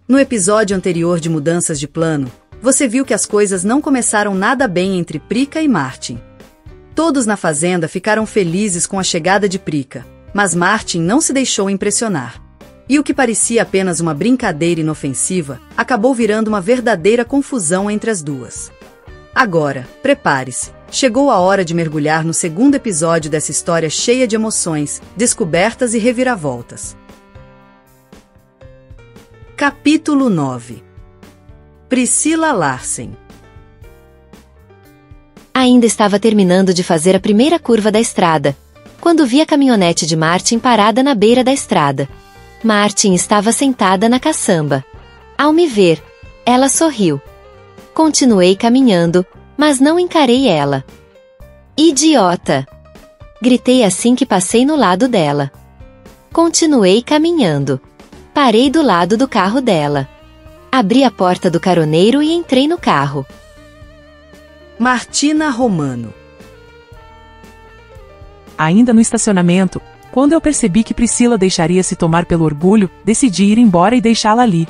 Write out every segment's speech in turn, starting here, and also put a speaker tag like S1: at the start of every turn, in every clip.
S1: No episódio anterior de Mudanças de Plano, você viu que as coisas não começaram nada bem entre Prica e Martin. Todos na fazenda ficaram felizes com a chegada de Prica, mas Martin não se deixou impressionar. E o que parecia apenas uma brincadeira inofensiva, acabou virando uma verdadeira confusão entre as duas. Agora, prepare-se. Chegou a hora de mergulhar no segundo episódio dessa história cheia de emoções, descobertas e reviravoltas. Capítulo 9. Priscila Larsen.
S2: Ainda estava terminando de fazer a primeira curva da estrada, quando vi a caminhonete de Martin parada na beira da estrada. Martin estava sentada na caçamba. Ao me ver, ela sorriu. Continuei caminhando, mas não encarei ela. Idiota! Gritei assim que passei no lado dela. Continuei caminhando. Parei do lado do carro dela. Abri a porta do caroneiro e entrei no carro.
S1: Martina Romano.
S3: Ainda no estacionamento, quando eu percebi que Priscila deixaria se tomar pelo orgulho, decidi ir embora e deixá-la ali.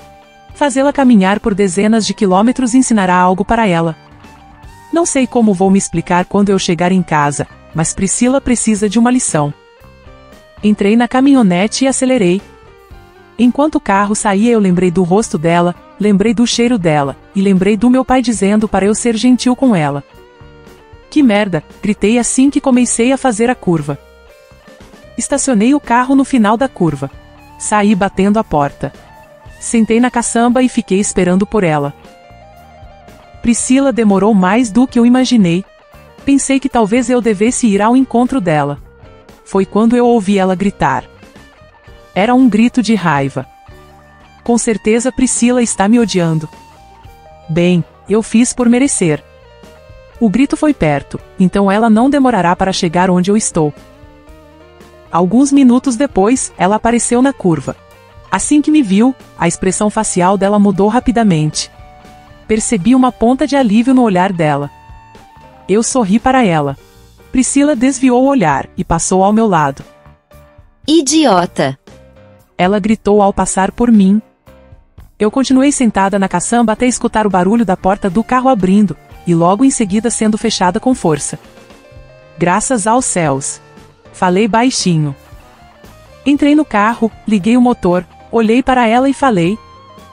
S3: Fazê-la caminhar por dezenas de quilômetros ensinará algo para ela. Não sei como vou me explicar quando eu chegar em casa, mas Priscila precisa de uma lição. Entrei na caminhonete e acelerei. Enquanto o carro saía, eu lembrei do rosto dela, lembrei do cheiro dela, e lembrei do meu pai dizendo para eu ser gentil com ela. Que merda! Gritei assim que comecei a fazer a curva. Estacionei o carro no final da curva. Saí batendo a porta. Sentei na caçamba e fiquei esperando por ela. Priscila demorou mais do que eu imaginei. Pensei que talvez eu devesse ir ao encontro dela. Foi quando eu ouvi ela gritar. Era um grito de raiva. Com certeza Priscila está me odiando. Bem, eu fiz por merecer. O grito foi perto, então ela não demorará para chegar onde eu estou. Alguns minutos depois, ela apareceu na curva. Assim que me viu, a expressão facial dela mudou rapidamente. Percebi uma ponta de alívio no olhar dela. Eu sorri para ela. Priscila desviou o olhar e passou ao meu lado.
S2: Idiota!
S3: Ela gritou ao passar por mim. Eu continuei sentada na caçamba até escutar o barulho da porta do carro abrindo, e logo em seguida sendo fechada com força. Graças aos céus! Falei baixinho. Entrei no carro, liguei o motor, olhei para ela e falei: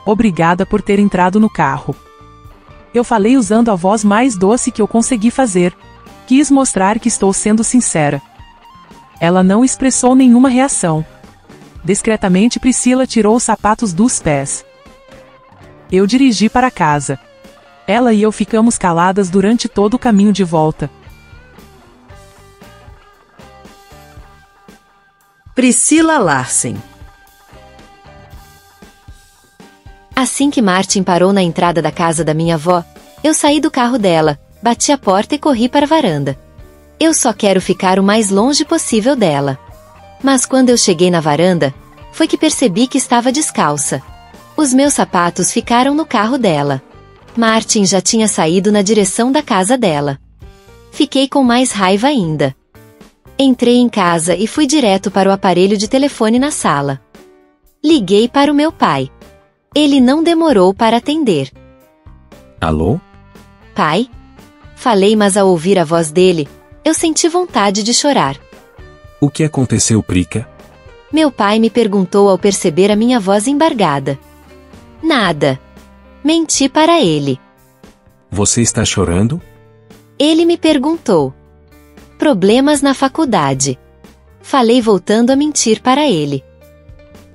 S3: obrigada por ter entrado no carro. Eu falei usando a voz mais doce que eu consegui fazer. Quis mostrar que estou sendo sincera. Ela não expressou nenhuma reação. Discretamente Priscila tirou os sapatos dos pés. Eu dirigi para casa. Ela e eu ficamos caladas durante todo o caminho de volta.
S1: Priscila Larsen.
S2: Assim que Martin parou na entrada da casa da minha avó, eu saí do carro dela, bati a porta e corri para a varanda. Eu só quero ficar o mais longe possível dela. Mas quando eu cheguei na varanda, foi que percebi que estava descalça. Os meus sapatos ficaram no carro dela. Martin já tinha saído na direção da casa dela. Fiquei com mais raiva ainda. Entrei em casa e fui direto para o aparelho de telefone na sala. Liguei para o meu pai. Ele não demorou para atender.
S4: Alô?
S2: Pai? Falei, mas ao ouvir a voz dele, eu senti vontade de chorar.
S4: O que aconteceu, Prica?
S2: Meu pai me perguntou ao perceber a minha voz embargada. Nada. Menti para ele.
S4: Você está chorando?
S2: Ele me perguntou. Problemas na faculdade. Falei voltando a mentir para ele.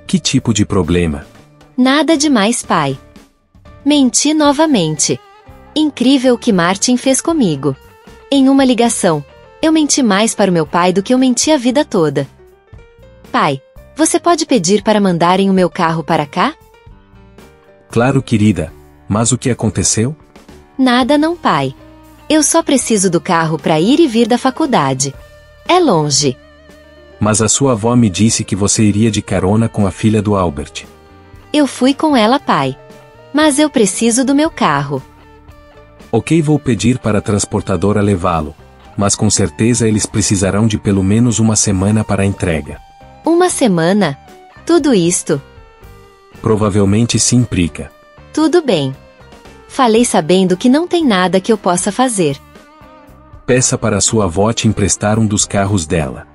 S4: Que tipo de problema?
S2: Nada demais, pai. Menti novamente. Incrível o que Martin fez comigo. Em uma ligação, eu menti mais para o meu pai do que eu menti a vida toda. Pai, você pode pedir para mandarem o meu carro para cá?
S4: Claro, querida. Mas o que aconteceu?
S2: Nada não, pai. Eu só preciso do carro para ir e vir da faculdade. É longe.
S4: Mas a sua avó me disse que você iria de carona com a filha do Albert.
S2: Eu fui com ela, pai. Mas eu preciso do meu carro.
S4: Ok, vou pedir para a transportadora levá-lo. Mas com certeza eles precisarão de pelo menos uma semana para a entrega.
S2: Uma semana? Tudo isto?
S4: Provavelmente sim, Prica.
S2: Tudo bem. Falei sabendo que não tem nada que eu possa fazer.
S4: Peça para sua avó te emprestar um dos carros dela.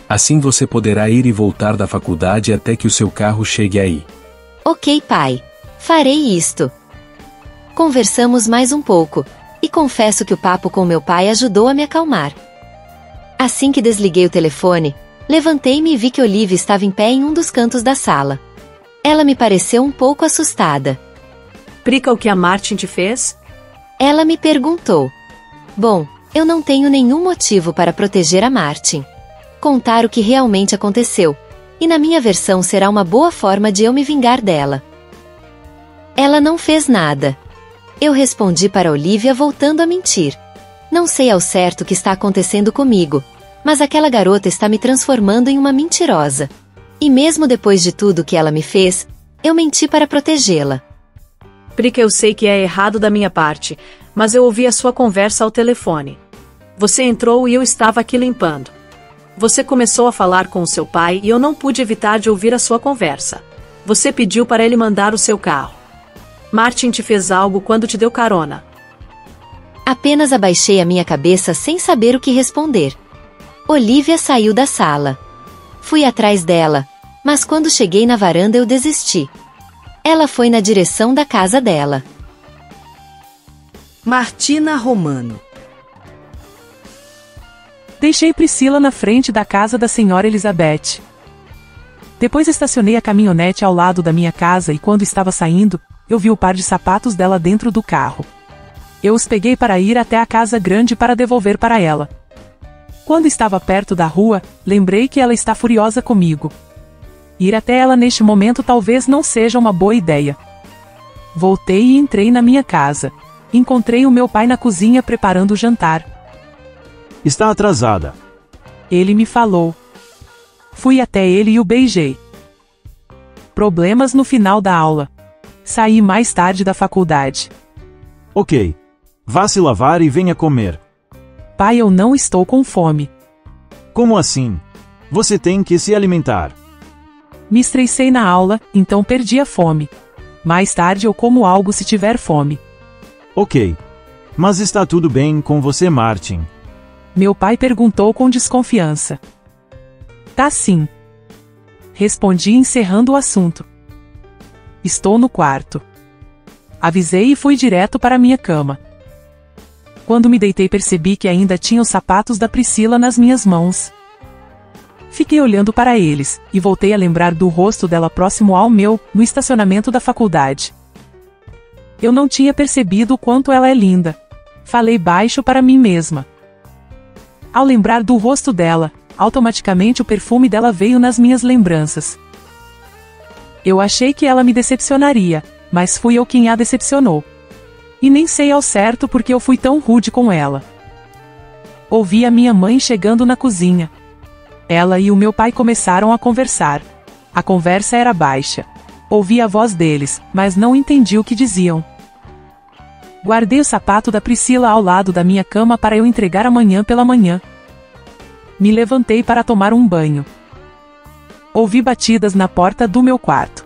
S4: Assim você poderá ir e voltar da faculdade até que o seu carro chegue aí.
S2: Ok, pai. Farei isto. Conversamos mais um pouco, e confesso que o papo com meu pai ajudou a me acalmar. Assim que desliguei o telefone, levantei-me e vi que Olivia estava em pé em um dos cantos da sala. Ela me pareceu um pouco assustada.
S5: Prica, o que a Martin te fez?
S2: Ela me perguntou. Bom, eu não tenho nenhum motivo para proteger a Martin. Contar o que realmente aconteceu, e na minha versão será uma boa forma de eu me vingar dela. Ela não fez nada. Eu respondi para Olivia voltando a mentir. Não sei ao certo o que está acontecendo comigo, mas aquela garota está me transformando em uma mentirosa. E mesmo depois de tudo que ela me fez, eu menti para protegê-la.
S5: Prica, eu sei que é errado da minha parte, mas eu ouvi a sua conversa ao telefone. Você entrou e eu estava aqui limpando. Você começou a falar com o seu pai e eu não pude evitar de ouvir a sua conversa. Você pediu para ele mandar o seu carro. Martin te fez algo quando te deu carona.
S2: Apenas abaixei a minha cabeça sem saber o que responder. Olivia saiu da sala. Fui atrás dela, mas quando cheguei na varanda eu desisti. Ela foi na direção da casa dela.
S1: Martina Romano.
S3: Deixei Priscila na frente da casa da senhora Elizabeth. Depois estacionei a caminhonete ao lado da minha casa e quando estava saindo, eu vi o par de sapatos dela dentro do carro. Eu os peguei para ir até a casa grande para devolver para ela. Quando estava perto da rua, lembrei que ela está furiosa comigo. Ir até ela neste momento talvez não seja uma boa ideia. Voltei e entrei na minha casa. Encontrei o meu pai na cozinha preparando o jantar.
S6: Está atrasada.
S3: Ele me falou. Fui até ele e o beijei. Problemas no final da aula. Saí mais tarde da faculdade.
S6: Ok. Vá se lavar e venha comer.
S3: Pai, eu não estou com fome.
S6: Como assim? Você tem que se alimentar.
S3: Me estressei na aula, então perdi a fome. Mais tarde eu como algo se tiver fome.
S6: Ok. Mas está tudo bem com você, Martin?
S3: Meu pai perguntou com desconfiança. Tá sim. Respondi encerrando o assunto. Estou no quarto. Avisei e fui direto para minha cama. Quando me deitei percebi que ainda tinha os sapatos da Priscila nas minhas mãos. Fiquei olhando para eles, e voltei a lembrar do rosto dela próximo ao meu, no estacionamento da faculdade. Eu não tinha percebido o quanto ela é linda. Falei baixo para mim mesma. Ao lembrar do rosto dela, automaticamente o perfume dela veio nas minhas lembranças. Eu achei que ela me decepcionaria, mas fui eu quem a decepcionou. E nem sei ao certo porque eu fui tão rude com ela. Ouvi a minha mãe chegando na cozinha. Ela e o meu pai começaram a conversar. A conversa era baixa. Ouvi a voz deles, mas não entendi o que diziam. Guardei o sapato da Priscila ao lado da minha cama para eu entregar amanhã pela manhã. Me levantei para tomar um banho. Ouvi batidas na porta do meu quarto.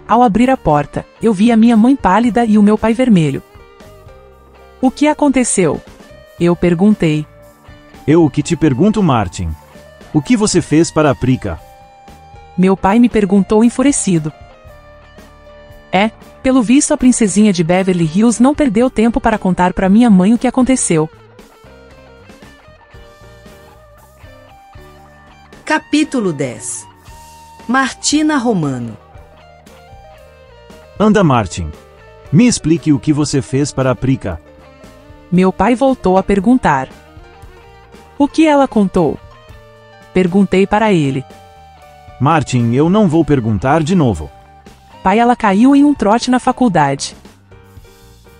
S3: Ao abrir a porta, eu vi a minha mãe pálida e o meu pai vermelho. O que aconteceu? Eu perguntei.
S6: Eu o que te pergunto, Martin. O que você fez para a Prica?
S3: Meu pai me perguntou enfurecido. Pelo visto a princesinha de Beverly Hills não perdeu tempo para contar para minha mãe o que aconteceu.
S1: Capítulo 10. Martina Romano.
S6: Anda, Martin. Me explique o que você fez para a Prica.
S3: Meu pai voltou a perguntar. O que ela contou? Perguntei para ele.
S6: Martin, eu não vou perguntar de novo.
S3: Pai, ela caiu em um trote na faculdade.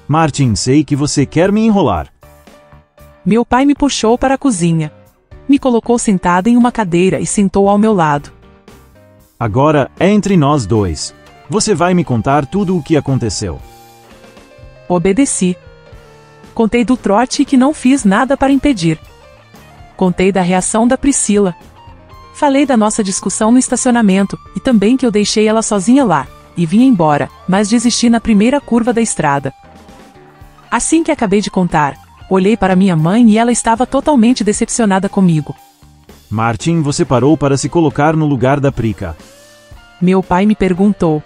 S6: Martin, sei que você quer me enrolar.
S3: Meu pai me puxou para a cozinha. Me colocou sentada em uma cadeira e sentou ao meu lado.
S6: Agora, é entre nós dois. Você vai me contar tudo o que aconteceu.
S3: Obedeci. Contei do trote e que não fiz nada para impedir. Contei da reação da Priscila. Falei da nossa discussão no estacionamento, e também que eu deixei ela sozinha lá, e vim embora, mas desisti na primeira curva da estrada. Assim que acabei de contar, olhei para minha mãe e ela estava totalmente decepcionada comigo.
S6: Martin, você parou para se colocar no lugar da Prica.
S3: Meu pai me perguntou.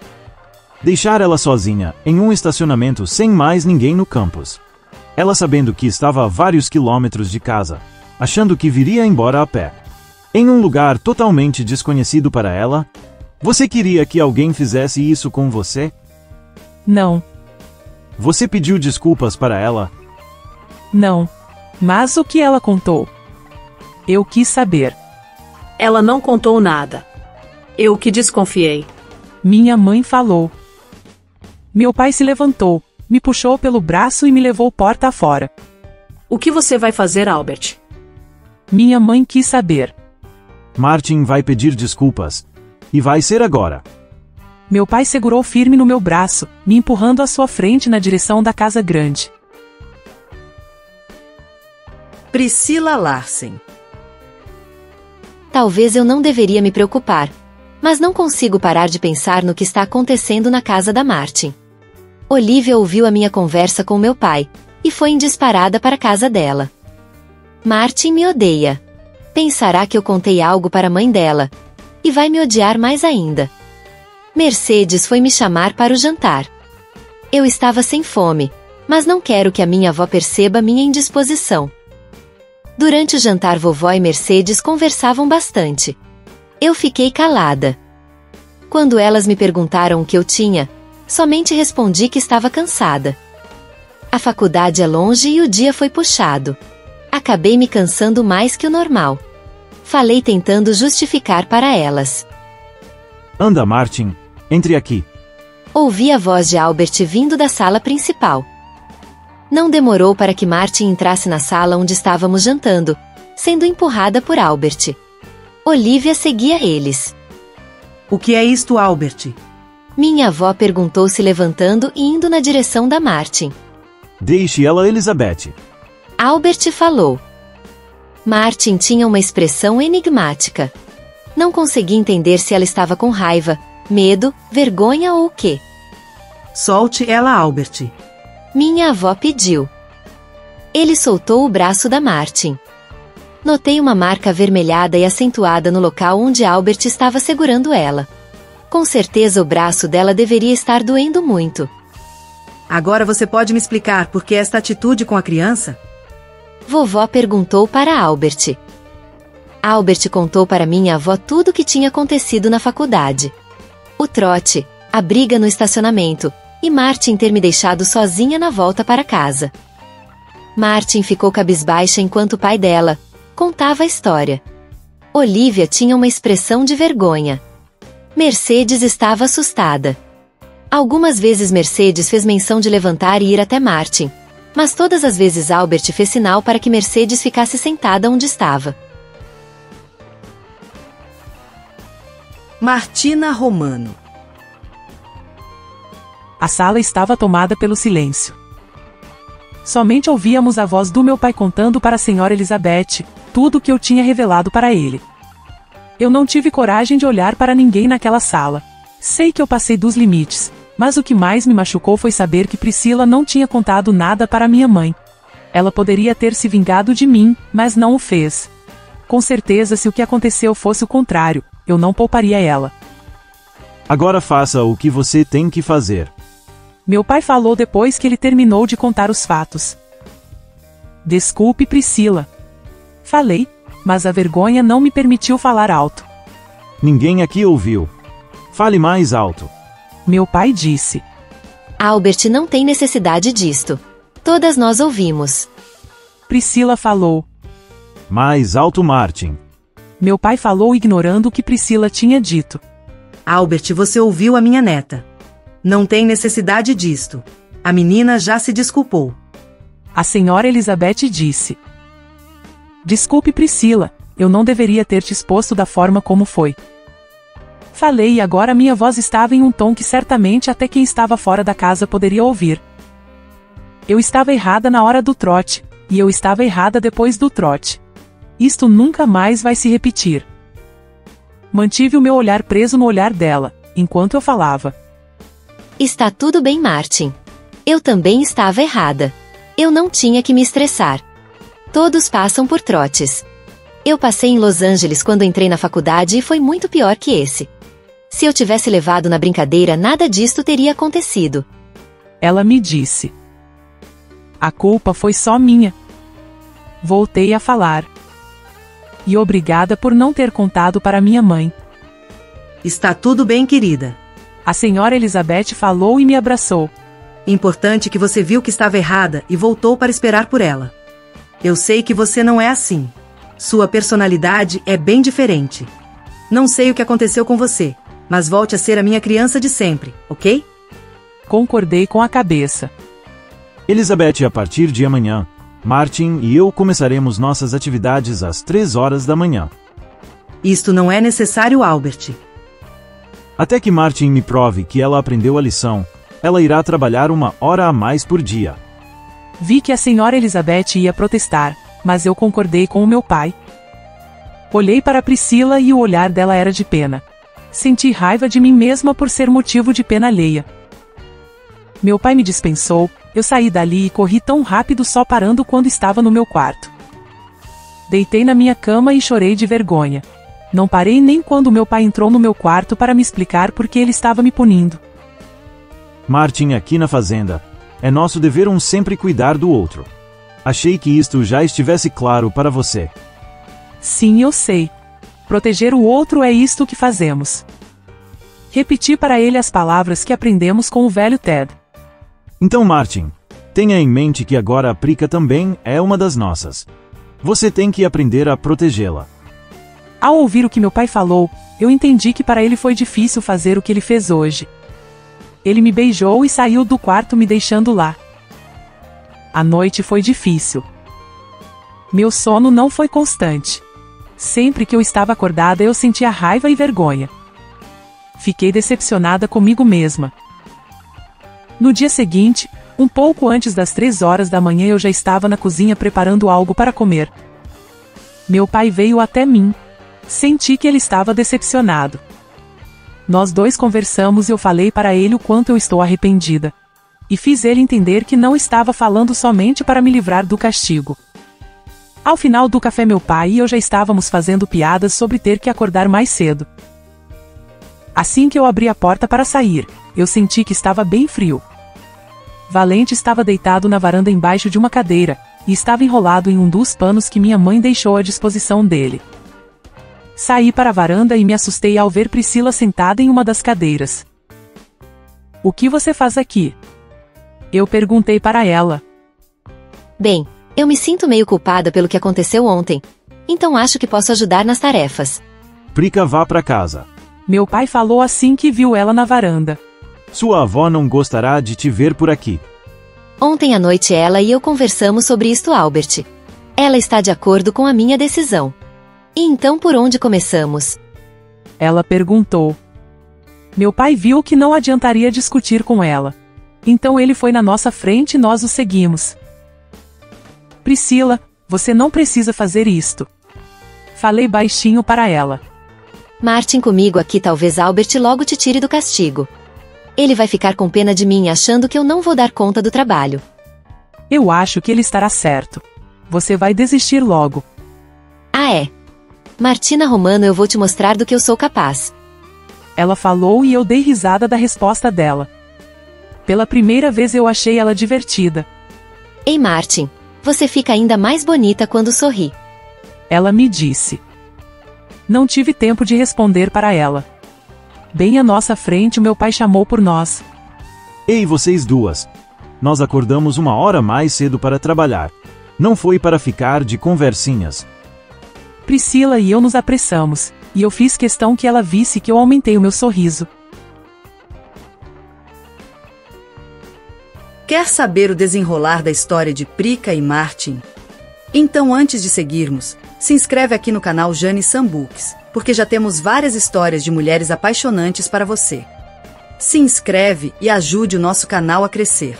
S6: Deixar ela sozinha, em um estacionamento sem mais ninguém no campus. Ela sabendo que estava a vários quilômetros de casa, achando que viria embora a pé. Em um lugar totalmente desconhecido para ela? Você queria que alguém fizesse isso com você?
S3: Não.
S6: Você pediu desculpas para ela?
S3: Não. Mas o que ela contou? Eu quis saber.
S5: Ela não contou nada. Eu que desconfiei.
S3: Minha mãe falou. Meu pai se levantou, me puxou pelo braço e me levou porta afora.
S5: O que você vai fazer, Albert?
S3: Minha mãe quis saber.
S6: Martin vai pedir desculpas. E vai ser agora.
S3: Meu pai segurou firme no meu braço, me empurrando à sua frente na direção da casa grande.
S1: Priscila Larsen.
S2: Talvez eu não deveria me preocupar, mas não consigo parar de pensar no que está acontecendo na casa da Martin. Olivia ouviu a minha conversa com meu pai, e foi em disparada para a casa dela. Martin me odeia. Pensará que eu contei algo para a mãe dela, e vai me odiar mais ainda. Mercedes foi me chamar para o jantar. Eu estava sem fome, mas não quero que a minha avó perceba minha indisposição. Durante o jantar, vovó e Mercedes conversavam bastante. Eu fiquei calada. Quando elas me perguntaram o que eu tinha, somente respondi que estava cansada. A faculdade é longe e o dia foi puxado. Acabei me cansando mais que o normal. Falei tentando justificar para elas.
S6: Anda, Martin, entre aqui.
S2: Ouvi a voz de Albert vindo da sala principal. Não demorou para que Martin entrasse na sala onde estávamos jantando, sendo empurrada por Albert. Olivia seguia eles.
S1: O que é isto, Albert?
S2: Minha avó perguntou, se levantando e indo na direção da Martin.
S6: Deixe ela, Elizabeth.
S2: Albert falou. Martin tinha uma expressão enigmática. Não consegui entender se ela estava com raiva, medo, vergonha ou o quê.
S1: Solte ela, Albert.
S2: Minha avó pediu. Ele soltou o braço da Martin. Notei uma marca avermelhada e acentuada no local onde Albert estava segurando ela. Com certeza o braço dela deveria estar doendo muito.
S1: Agora você pode me explicar por que esta atitude com a criança?
S2: Vovó perguntou para Albert. Albert contou para minha avó tudo o que tinha acontecido na faculdade. O trote, a briga no estacionamento, e Martin ter me deixado sozinha na volta para casa. Martin ficou cabisbaixa enquanto o pai dela contava a história. Olivia tinha uma expressão de vergonha. Mercedes estava assustada. Algumas vezes Mercedes fez menção de levantar e ir até Martin, mas todas as vezes Albert fez sinal para que Mercedes ficasse sentada onde estava.
S1: Martina Romano.
S3: A sala estava tomada pelo silêncio. Somente ouvíamos a voz do meu pai contando para a senhora Elizabeth tudo o que eu tinha revelado para ele. Eu não tive coragem de olhar para ninguém naquela sala. Sei que eu passei dos limites, mas o que mais me machucou foi saber que Priscila não tinha contado nada para minha mãe. Ela poderia ter se vingado de mim, mas não o fez. Com certeza, se o que aconteceu fosse o contrário, eu não pouparia ela.
S6: Agora faça o que você tem que fazer.
S3: Meu pai falou depois que ele terminou de contar os fatos. Desculpe, Priscila. Falei, mas a vergonha não me permitiu falar alto.
S6: Ninguém aqui ouviu. Fale mais alto.
S3: Meu pai disse.
S2: Albert não tem necessidade disto. Todas nós ouvimos.
S3: Priscila falou.
S6: Mais alto, Martin.
S3: Meu pai falou ignorando o que Priscila tinha dito.
S1: Albert, você ouviu a minha neta. Não tem necessidade disto. A menina já se desculpou.
S3: A senhora Elizabeth disse. Desculpe, Priscila, eu não deveria ter te exposto da forma como foi. Falei e agora minha voz estava em um tom que certamente até quem estava fora da casa poderia ouvir. Eu estava errada na hora do trote, e eu estava errada depois do trote. Isto nunca mais vai se repetir. Mantive o meu olhar preso no olhar dela, enquanto eu falava.
S2: Está tudo bem, Martin. Eu também estava errada. Eu não tinha que me estressar. Todos passam por trotes. Eu passei em Los Angeles quando entrei na faculdade e foi muito pior que esse. Se eu tivesse levado na brincadeira, nada disto teria acontecido.
S3: Ela me disse. A culpa foi só minha. Voltei a falar. E obrigada por não ter contado para minha mãe.
S1: Está tudo bem, querida.
S3: A senhora Elizabeth falou e me abraçou.
S1: Importante que você viu que estava errada e voltou para esperar por ela. Eu sei que você não é assim. Sua personalidade é bem diferente. Não sei o que aconteceu com você, mas volte a ser a minha criança de sempre, ok?
S3: Concordei com a cabeça.
S6: Elizabeth, a partir de amanhã, Martin e eu começaremos nossas atividades às 3 horas da manhã.
S1: Isto não é necessário, Albert.
S6: Até que Martin me prove que ela aprendeu a lição, ela irá trabalhar 1 hora a mais por dia.
S3: Vi que a senhora Elizabeth ia protestar, mas eu concordei com o meu pai. Olhei para Priscila e o olhar dela era de pena. Senti raiva de mim mesma por ser motivo de pena alheia. Meu pai me dispensou, eu saí dali e corri tão rápido só parando quando estava no meu quarto. Deitei na minha cama e chorei de vergonha. Não parei nem quando meu pai entrou no meu quarto para me explicar por que ele estava me punindo.
S6: Martin, aqui na fazenda, é nosso dever sempre cuidar do outro. Achei que isto já estivesse claro para você.
S3: Sim, eu sei. Proteger o outro é isto que fazemos. Repeti para ele as palavras que aprendemos com o velho Ted.
S6: Então, Martin, tenha em mente que agora a Prica também é uma das nossas. Você tem que aprender a protegê-la.
S3: Ao ouvir o que meu pai falou, eu entendi que para ele foi difícil fazer o que ele fez hoje. Ele me beijou e saiu do quarto me deixando lá. A noite foi difícil. Meu sono não foi constante. Sempre que eu estava acordada eu sentia raiva e vergonha. Fiquei decepcionada comigo mesma. No dia seguinte, um pouco antes das 3 horas da manhã eu já estava na cozinha preparando algo para comer. Meu pai veio até mim. Senti que ele estava decepcionado. Nós dois conversamos e eu falei para ele o quanto eu estou arrependida. E fiz ele entender que não estava falando somente para me livrar do castigo. Ao final do café meu pai e eu já estávamos fazendo piadas sobre ter que acordar mais cedo. Assim que eu abri a porta para sair, eu senti que estava bem frio. Valente estava deitado na varanda embaixo de uma cadeira, e estava enrolado em um dos panos que minha mãe deixou à disposição dele. Saí para a varanda e me assustei ao ver Priscila sentada em uma das cadeiras. O que você faz aqui? Eu perguntei para ela.
S2: Bem, eu me sinto meio culpada pelo que aconteceu ontem. Então acho que posso ajudar nas tarefas.
S6: Prica, vá para casa.
S3: Meu pai falou assim que viu ela na varanda.
S6: Sua avó não gostará de te ver por aqui.
S2: Ontem à noite ela e eu conversamos sobre isto, Albert. Ela está de acordo com a minha decisão. E então por onde começamos?
S3: Ela perguntou. Meu pai viu que não adiantaria discutir com ela. Então ele foi na nossa frente e nós o seguimos. Priscila, você não precisa fazer isto. Falei baixinho para ela.
S2: Martin, comigo aqui talvez Albert logo te tire do castigo. Ele vai ficar com pena de mim achando que eu não vou dar conta do trabalho.
S3: Eu acho que ele estará certo. Você vai desistir logo.
S2: Ah, é? Martina Romano, eu vou te mostrar do que eu sou capaz.
S3: Ela falou e eu dei risada da resposta dela. Pela primeira vez eu achei ela divertida.
S2: Ei, Martin, você fica ainda mais bonita quando sorri.
S3: Ela me disse. Não tive tempo de responder para ela. Bem à nossa frente, meu pai chamou por nós.
S6: Ei, vocês duas. Nós acordamos 1 hora mais cedo para trabalhar. Não foi para ficar de conversinhas.
S3: Priscila e eu nos apressamos, e eu fiz questão que ela visse que eu aumentei o meu sorriso.
S1: Quer saber o desenrolar da história de Prica e Martin? Então, antes de seguirmos, se inscreve aqui no canal Jane Sambuques, porque já temos várias histórias de mulheres apaixonantes para você. Se inscreve e ajude o nosso canal a crescer.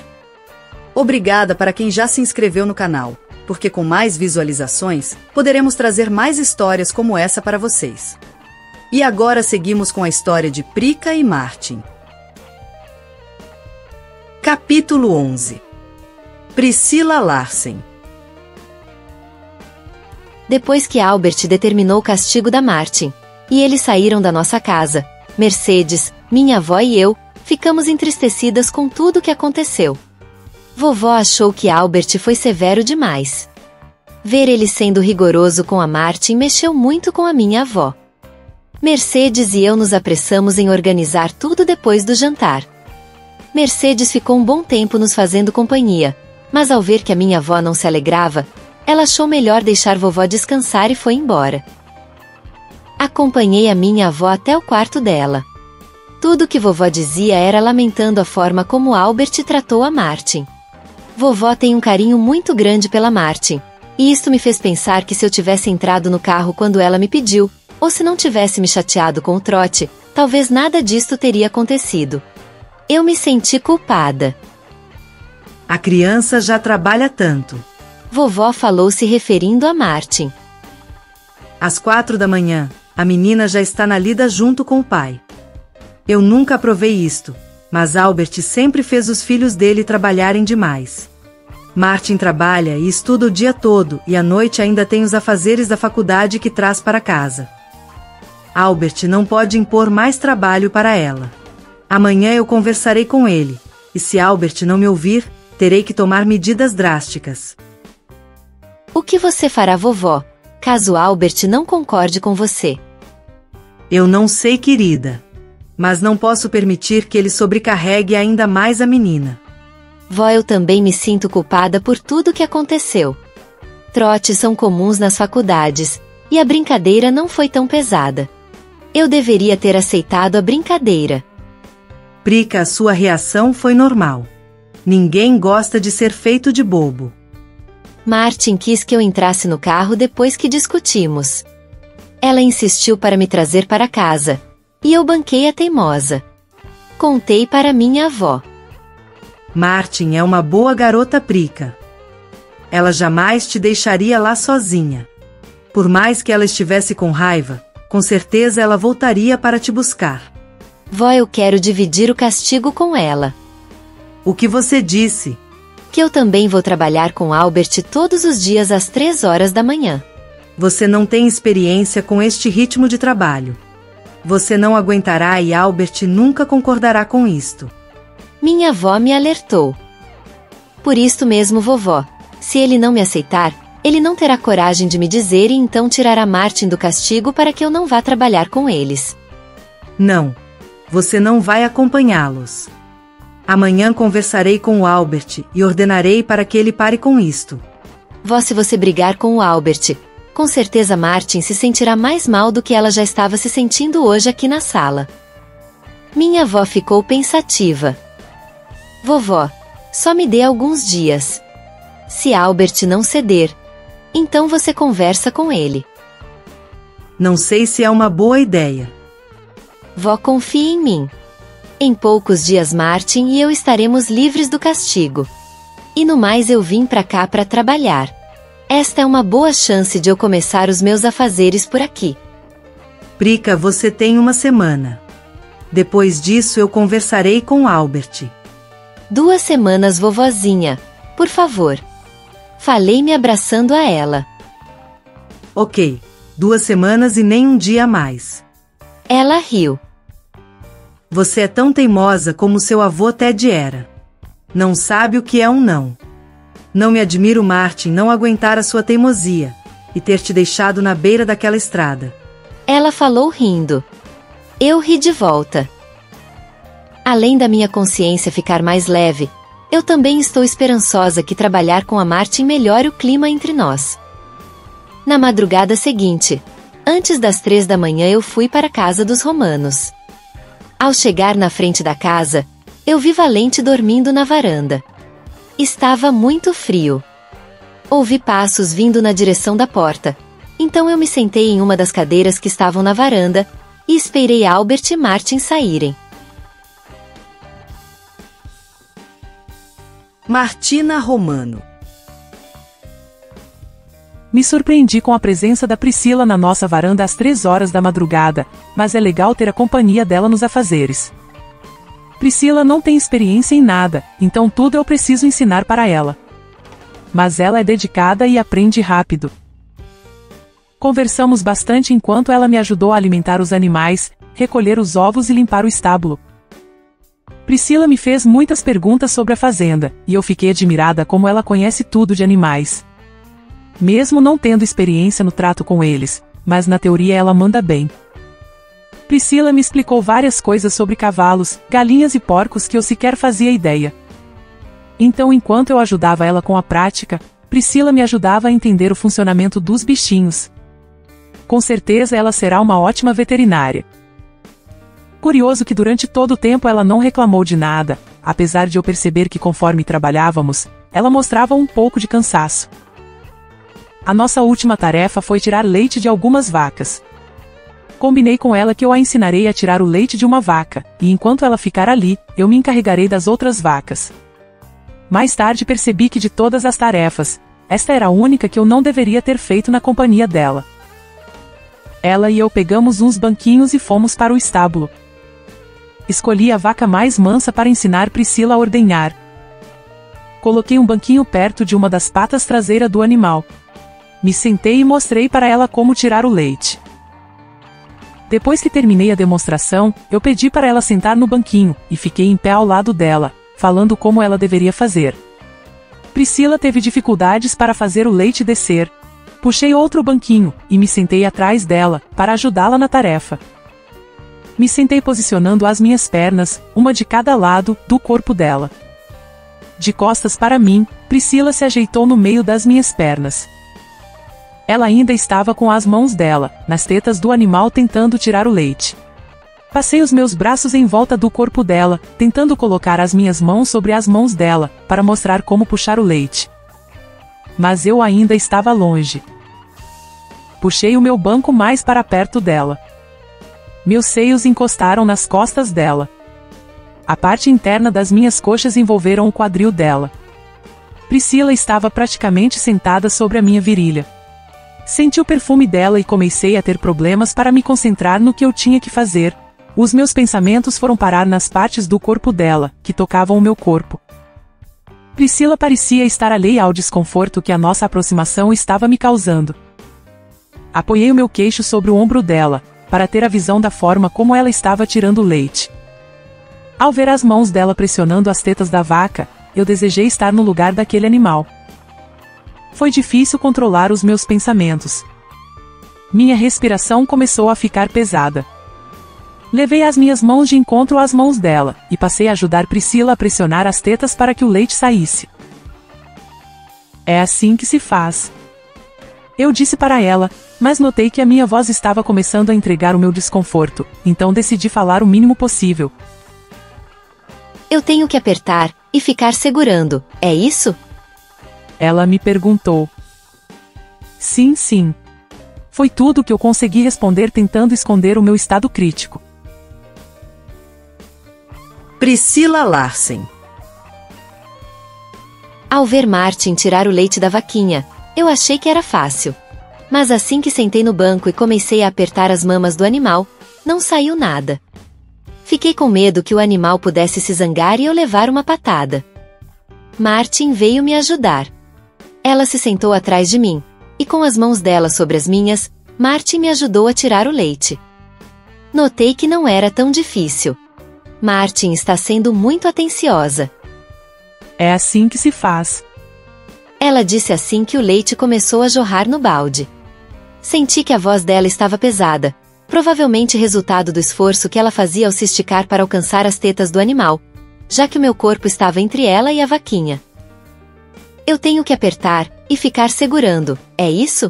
S1: Obrigada para quem já se inscreveu no canal, porque com mais visualizações, poderemos trazer mais histórias como essa para vocês. E agora seguimos com a história de Prica e Martin. Capítulo 11. Priscila Larsen.
S2: Depois que Albert determinou o castigo da Martin, e eles saíram da nossa casa, Mercedes, minha avó e eu, ficamos entristecidas com tudo o que aconteceu. Vovó achou que Albert foi severo demais. Ver ele sendo rigoroso com a Martin mexeu muito com a minha avó. Mercedes e eu nos apressamos em organizar tudo depois do jantar. Mercedes ficou um bom tempo nos fazendo companhia, mas ao ver que a minha avó não se alegrava, ela achou melhor deixar vovó descansar e foi embora. Acompanhei a minha avó até o quarto dela. Tudo que vovó dizia era lamentando a forma como Albert tratou a Martin. Vovó tem um carinho muito grande pela Martin, e isto me fez pensar que se eu tivesse entrado no carro quando ela me pediu, ou se não tivesse me chateado com o trote, talvez nada disto teria acontecido. Eu me senti culpada.
S1: A criança já trabalha tanto.
S2: Vovó falou se referindo a Martin.
S1: Às 4 da manhã, a menina já está na lida junto com o pai. Eu nunca aprovei isto, mas Albert sempre fez os filhos dele trabalharem demais. Martin trabalha e estuda o dia todo e à noite ainda tem os afazeres da faculdade que traz para casa. Albert não pode impor mais trabalho para ela. Amanhã eu conversarei com ele, e se Albert não me ouvir, terei que tomar medidas drásticas.
S2: O que você fará, vovó, caso Albert não concorde com você?
S1: Eu não sei, querida. Mas não posso permitir que ele sobrecarregue ainda mais a menina.
S2: Vó, eu também me sinto culpada por tudo que aconteceu. Trotes são comuns nas faculdades, e a brincadeira não foi tão pesada. Eu deveria ter aceitado a brincadeira.
S1: Prica, a sua reação foi normal. Ninguém gosta de ser feito de bobo.
S2: Martin quis que eu entrasse no carro depois que discutimos. Ela insistiu para me trazer para casa, e eu banquei a teimosa. Contei para minha avó.
S1: Martin é uma boa garota, Prica. Ela jamais te deixaria lá sozinha. Por mais que ela estivesse com raiva, com certeza ela voltaria para te buscar.
S2: Vó, eu quero dividir o castigo com ela.
S1: O que você disse?
S2: Que eu também vou trabalhar com Albert todos os dias às 3 horas da manhã.
S1: Você não tem experiência com este ritmo de trabalho. Você não aguentará e Albert nunca concordará com isto.
S2: Minha avó me alertou. Por isto mesmo, vovó, se ele não me aceitar, ele não terá coragem de me dizer e então tirará Martin do castigo para que eu não vá trabalhar com eles.
S1: Não. Você não vai acompanhá-los. Amanhã conversarei com o Albert e ordenarei para que ele pare com isto.
S2: Vó, se você brigar com o Albert, com certeza Martin se sentirá mais mal do que ela já estava se sentindo hoje aqui na sala. Minha avó ficou pensativa. Vovó, só me dê alguns dias. Se Albert não ceder, então você conversa com ele.
S1: Não sei se é uma boa ideia.
S2: Vó, confie em mim. Em poucos dias Martin e eu estaremos livres do castigo. E no mais eu vim pra cá para trabalhar. Esta é uma boa chance de eu começar os meus afazeres por aqui.
S1: Prica, você tem uma semana. Depois disso eu conversarei com Albert.
S2: 2 semanas, vovozinha, por favor. Falei me abraçando a ela.
S1: Ok, 2 semanas e nem um dia a mais.
S2: Ela riu.
S1: Você é tão teimosa como seu avô Ted era. Não sabe o que é um não. Não me admiro Martin não aguentar a sua teimosia, e ter te deixado na beira daquela estrada.
S2: Ela falou rindo. Eu ri de volta. Além da minha consciência ficar mais leve, eu também estou esperançosa que trabalhar com a Martin melhore o clima entre nós. Na madrugada seguinte, antes das 3 da manhã eu fui para a casa dos Romanos. Ao chegar na frente da casa, eu vi Valente dormindo na varanda. Estava muito frio. Ouvi passos vindo na direção da porta, então eu me sentei em uma das cadeiras que estavam na varanda, e esperei Albert e Martin saírem.
S1: Martina Romano.
S3: Me surpreendi com a presença da Priscila na nossa varanda às 3 horas da madrugada, mas é legal ter a companhia dela nos afazeres. Priscila não tem experiência em nada, então tudo eu preciso ensinar para ela. Mas ela é dedicada e aprende rápido. Conversamos bastante enquanto ela me ajudou a alimentar os animais, recolher os ovos e limpar o estábulo. Priscila me fez muitas perguntas sobre a fazenda, e eu fiquei admirada como ela conhece tudo de animais. Mesmo não tendo experiência no trato com eles, mas na teoria ela manda bem. Priscila me explicou várias coisas sobre cavalos, galinhas e porcos que eu sequer fazia ideia. Então, enquanto eu ajudava ela com a prática, Priscila me ajudava a entender o funcionamento dos bichinhos. Com certeza ela será uma ótima veterinária. Curioso que durante todo o tempo ela não reclamou de nada, apesar de eu perceber que conforme trabalhávamos, ela mostrava um pouco de cansaço. A nossa última tarefa foi tirar leite de algumas vacas. Combinei com ela que eu a ensinarei a tirar o leite de uma vaca, e enquanto ela ficar ali, eu me encarregarei das outras vacas. Mais tarde percebi que de todas as tarefas, esta era a única que eu não deveria ter feito na companhia dela. Ela e eu pegamos uns banquinhos e fomos para o estábulo. Escolhi a vaca mais mansa para ensinar Priscila a ordenhar. Coloquei um banquinho perto de uma das patas traseiras do animal. Me sentei e mostrei para ela como tirar o leite. Depois que terminei a demonstração, eu pedi para ela sentar no banquinho, e fiquei em pé ao lado dela, falando como ela deveria fazer. Priscila teve dificuldades para fazer o leite descer. Puxei outro banquinho, e me sentei atrás dela, para ajudá-la na tarefa. Me sentei posicionando as minhas pernas, uma de cada lado, do corpo dela. De costas para mim, Priscila se ajeitou no meio das minhas pernas. Ela ainda estava com as mãos dela, nas tetas do animal tentando tirar o leite. Passei os meus braços em volta do corpo dela, tentando colocar as minhas mãos sobre as mãos dela, para mostrar como puxar o leite. Mas eu ainda estava longe. Puxei o meu banco mais para perto dela. Meus seios encostaram nas costas dela. A parte interna das minhas coxas envolveram o quadril dela. Priscila estava praticamente sentada sobre a minha virilha. Senti o perfume dela e comecei a ter problemas para me concentrar no que eu tinha que fazer. Os meus pensamentos foram parar nas partes do corpo dela, que tocavam o meu corpo. Priscila parecia estar alheia ao desconforto que a nossa aproximação estava me causando. Apoiei o meu queixo sobre o ombro dela, para ter a visão da forma como ela estava tirando o leite. Ao ver as mãos dela pressionando as tetas da vaca, eu desejei estar no lugar daquele animal. Foi difícil controlar os meus pensamentos. Minha respiração começou a ficar pesada. Levei as minhas mãos de encontro às mãos dela, e passei a ajudar Priscila a pressionar as tetas para que o leite saísse. É assim que se faz. Eu disse para ela, mas notei que a minha voz estava começando a entregar o meu desconforto, então decidi falar o mínimo possível.
S2: Eu tenho que apertar e ficar segurando, é isso?
S3: Ela me perguntou. Sim, sim. Foi tudo que eu consegui responder tentando esconder o meu estado crítico.
S1: Priscila Larsen.
S2: Ao ver Martin tirar o leite da vaquinha, eu achei que era fácil. Mas assim que sentei no banco e comecei a apertar as mamas do animal, não saiu nada. Fiquei com medo que o animal pudesse se zangar e eu levar uma patada. Martin veio me ajudar. Ela se sentou atrás de mim, e com as mãos dela sobre as minhas, Martin me ajudou a tirar o leite. Notei que não era tão difícil. Martin está sendo muito atenciosa.
S3: É assim que se faz.
S2: Ela disse assim que o leite começou a jorrar no balde. Senti que a voz dela estava pesada, provavelmente resultado do esforço que ela fazia ao se esticar para alcançar as tetas do animal, já que o meu corpo estava entre ela e a vaquinha. Eu tenho que apertar e ficar segurando, é isso?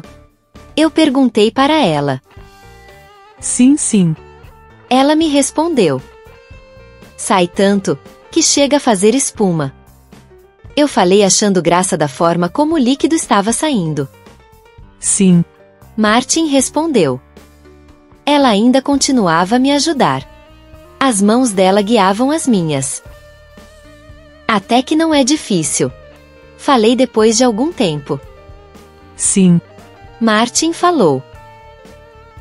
S2: Eu perguntei para ela.
S3: Sim, sim.
S2: Ela me respondeu. Sai tanto, que chega a fazer espuma. Eu falei achando graça da forma como o líquido estava saindo.
S3: Sim.
S2: Martin respondeu. Ela ainda continuava a me ajudar. As mãos dela guiavam as minhas. Até que não é difícil. Falei depois de algum tempo.
S3: Sim.
S2: Martin falou.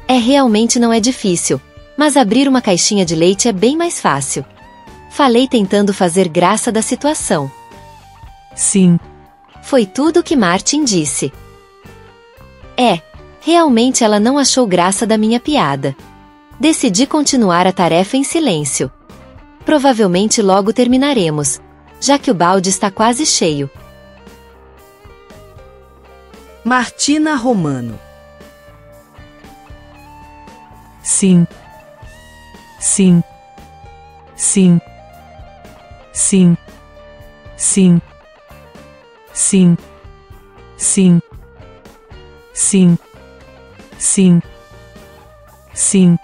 S2: Realmente não é difícil, mas abrir uma caixinha de leite é bem mais fácil. Falei tentando fazer graça da situação.
S3: Sim.
S2: Foi tudo o que Martin disse. Realmente ela não achou graça da minha piada. Decidi continuar a tarefa em silêncio. Provavelmente logo terminaremos, já que o balde está quase cheio.
S1: Martina Romano.
S3: Sim. Sim. Sim. Sim. Sim. Sim. Sim. Sim. Sim. Sim.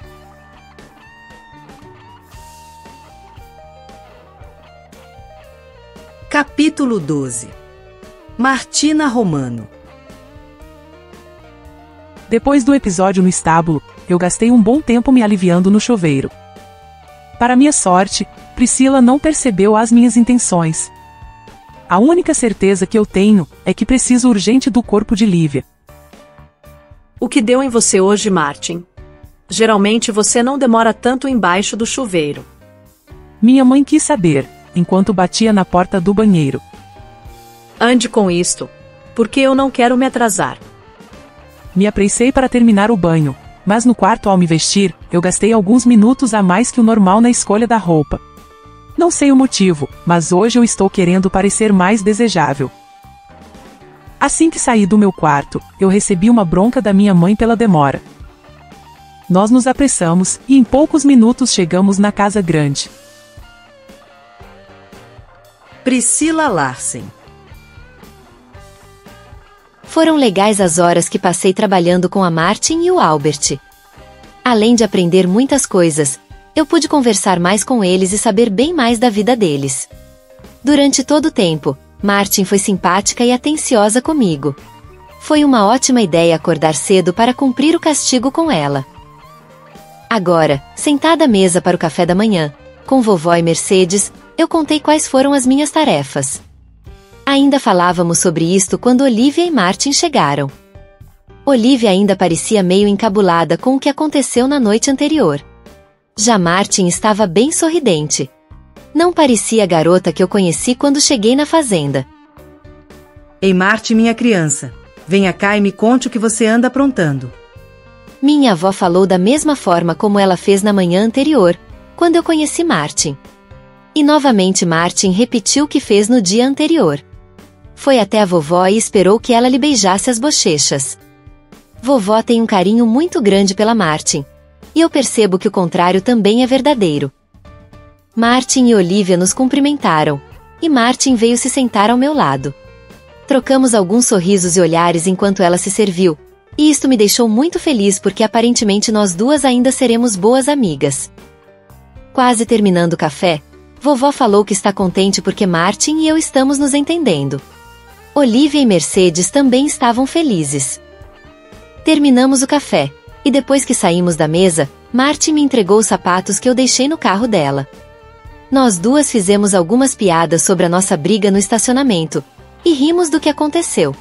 S1: Capítulo 12. Martina Romano.
S3: Depois do episódio no estábulo, eu gastei um bom tempo me aliviando no chuveiro. Para minha sorte, Priscila não percebeu as minhas intenções. A única certeza que eu tenho é que preciso urgente do corpo de Lívia.
S5: O que deu em você hoje, Martin? Geralmente você não demora tanto embaixo do chuveiro.
S3: Minha mãe quis saber, enquanto batia na porta do banheiro.
S5: Ande com isto, porque eu não quero me atrasar.
S3: Me apressei para terminar o banho, mas no quarto ao me vestir, eu gastei alguns minutos a mais que o normal na escolha da roupa. Não sei o motivo, mas hoje eu estou querendo parecer mais desejável. Assim que saí do meu quarto, eu recebi uma bronca da minha mãe pela demora. Nós nos apressamos, e em poucos minutos chegamos na casa grande.
S1: Priscila Larsen.
S2: Foram legais as horas que passei trabalhando com a Martin e o Albert. Além de aprender muitas coisas, eu pude conversar mais com eles e saber bem mais da vida deles. Durante todo o tempo, Martin foi simpática e atenciosa comigo. Foi uma ótima ideia acordar cedo para cumprir o castigo com ela. Agora, sentada à mesa para o café da manhã, com vovó e Mercedes, eu contei quais foram as minhas tarefas. Ainda falávamos sobre isto quando Olivia e Martin chegaram. Olivia ainda parecia meio encabulada com o que aconteceu na noite anterior. Já Martin estava bem sorridente. Não parecia a garota que eu conheci quando cheguei na fazenda.
S1: Ei, Martin, minha criança. Venha cá e me conte o que você anda aprontando.
S2: Minha avó falou da mesma forma como ela fez na manhã anterior, quando eu conheci Martin. E novamente Martin repetiu o que fez no dia anterior. Foi até a vovó e esperou que ela lhe beijasse as bochechas. Vovó tem um carinho muito grande pela Martin. E eu percebo que o contrário também é verdadeiro. Martin e Olivia nos cumprimentaram, e Martin veio se sentar ao meu lado. Trocamos alguns sorrisos e olhares enquanto ela se serviu, e isto me deixou muito feliz porque aparentemente nós duas ainda seremos boas amigas. Quase terminando o café, vovó falou que está contente porque Martin e eu estamos nos entendendo. Olivia e Mercedes também estavam felizes. Terminamos o café, e depois que saímos da mesa, Martin me entregou os sapatos que eu deixei no carro dela. Nós duas fizemos algumas piadas sobre a nossa briga no estacionamento, e rimos do que aconteceu.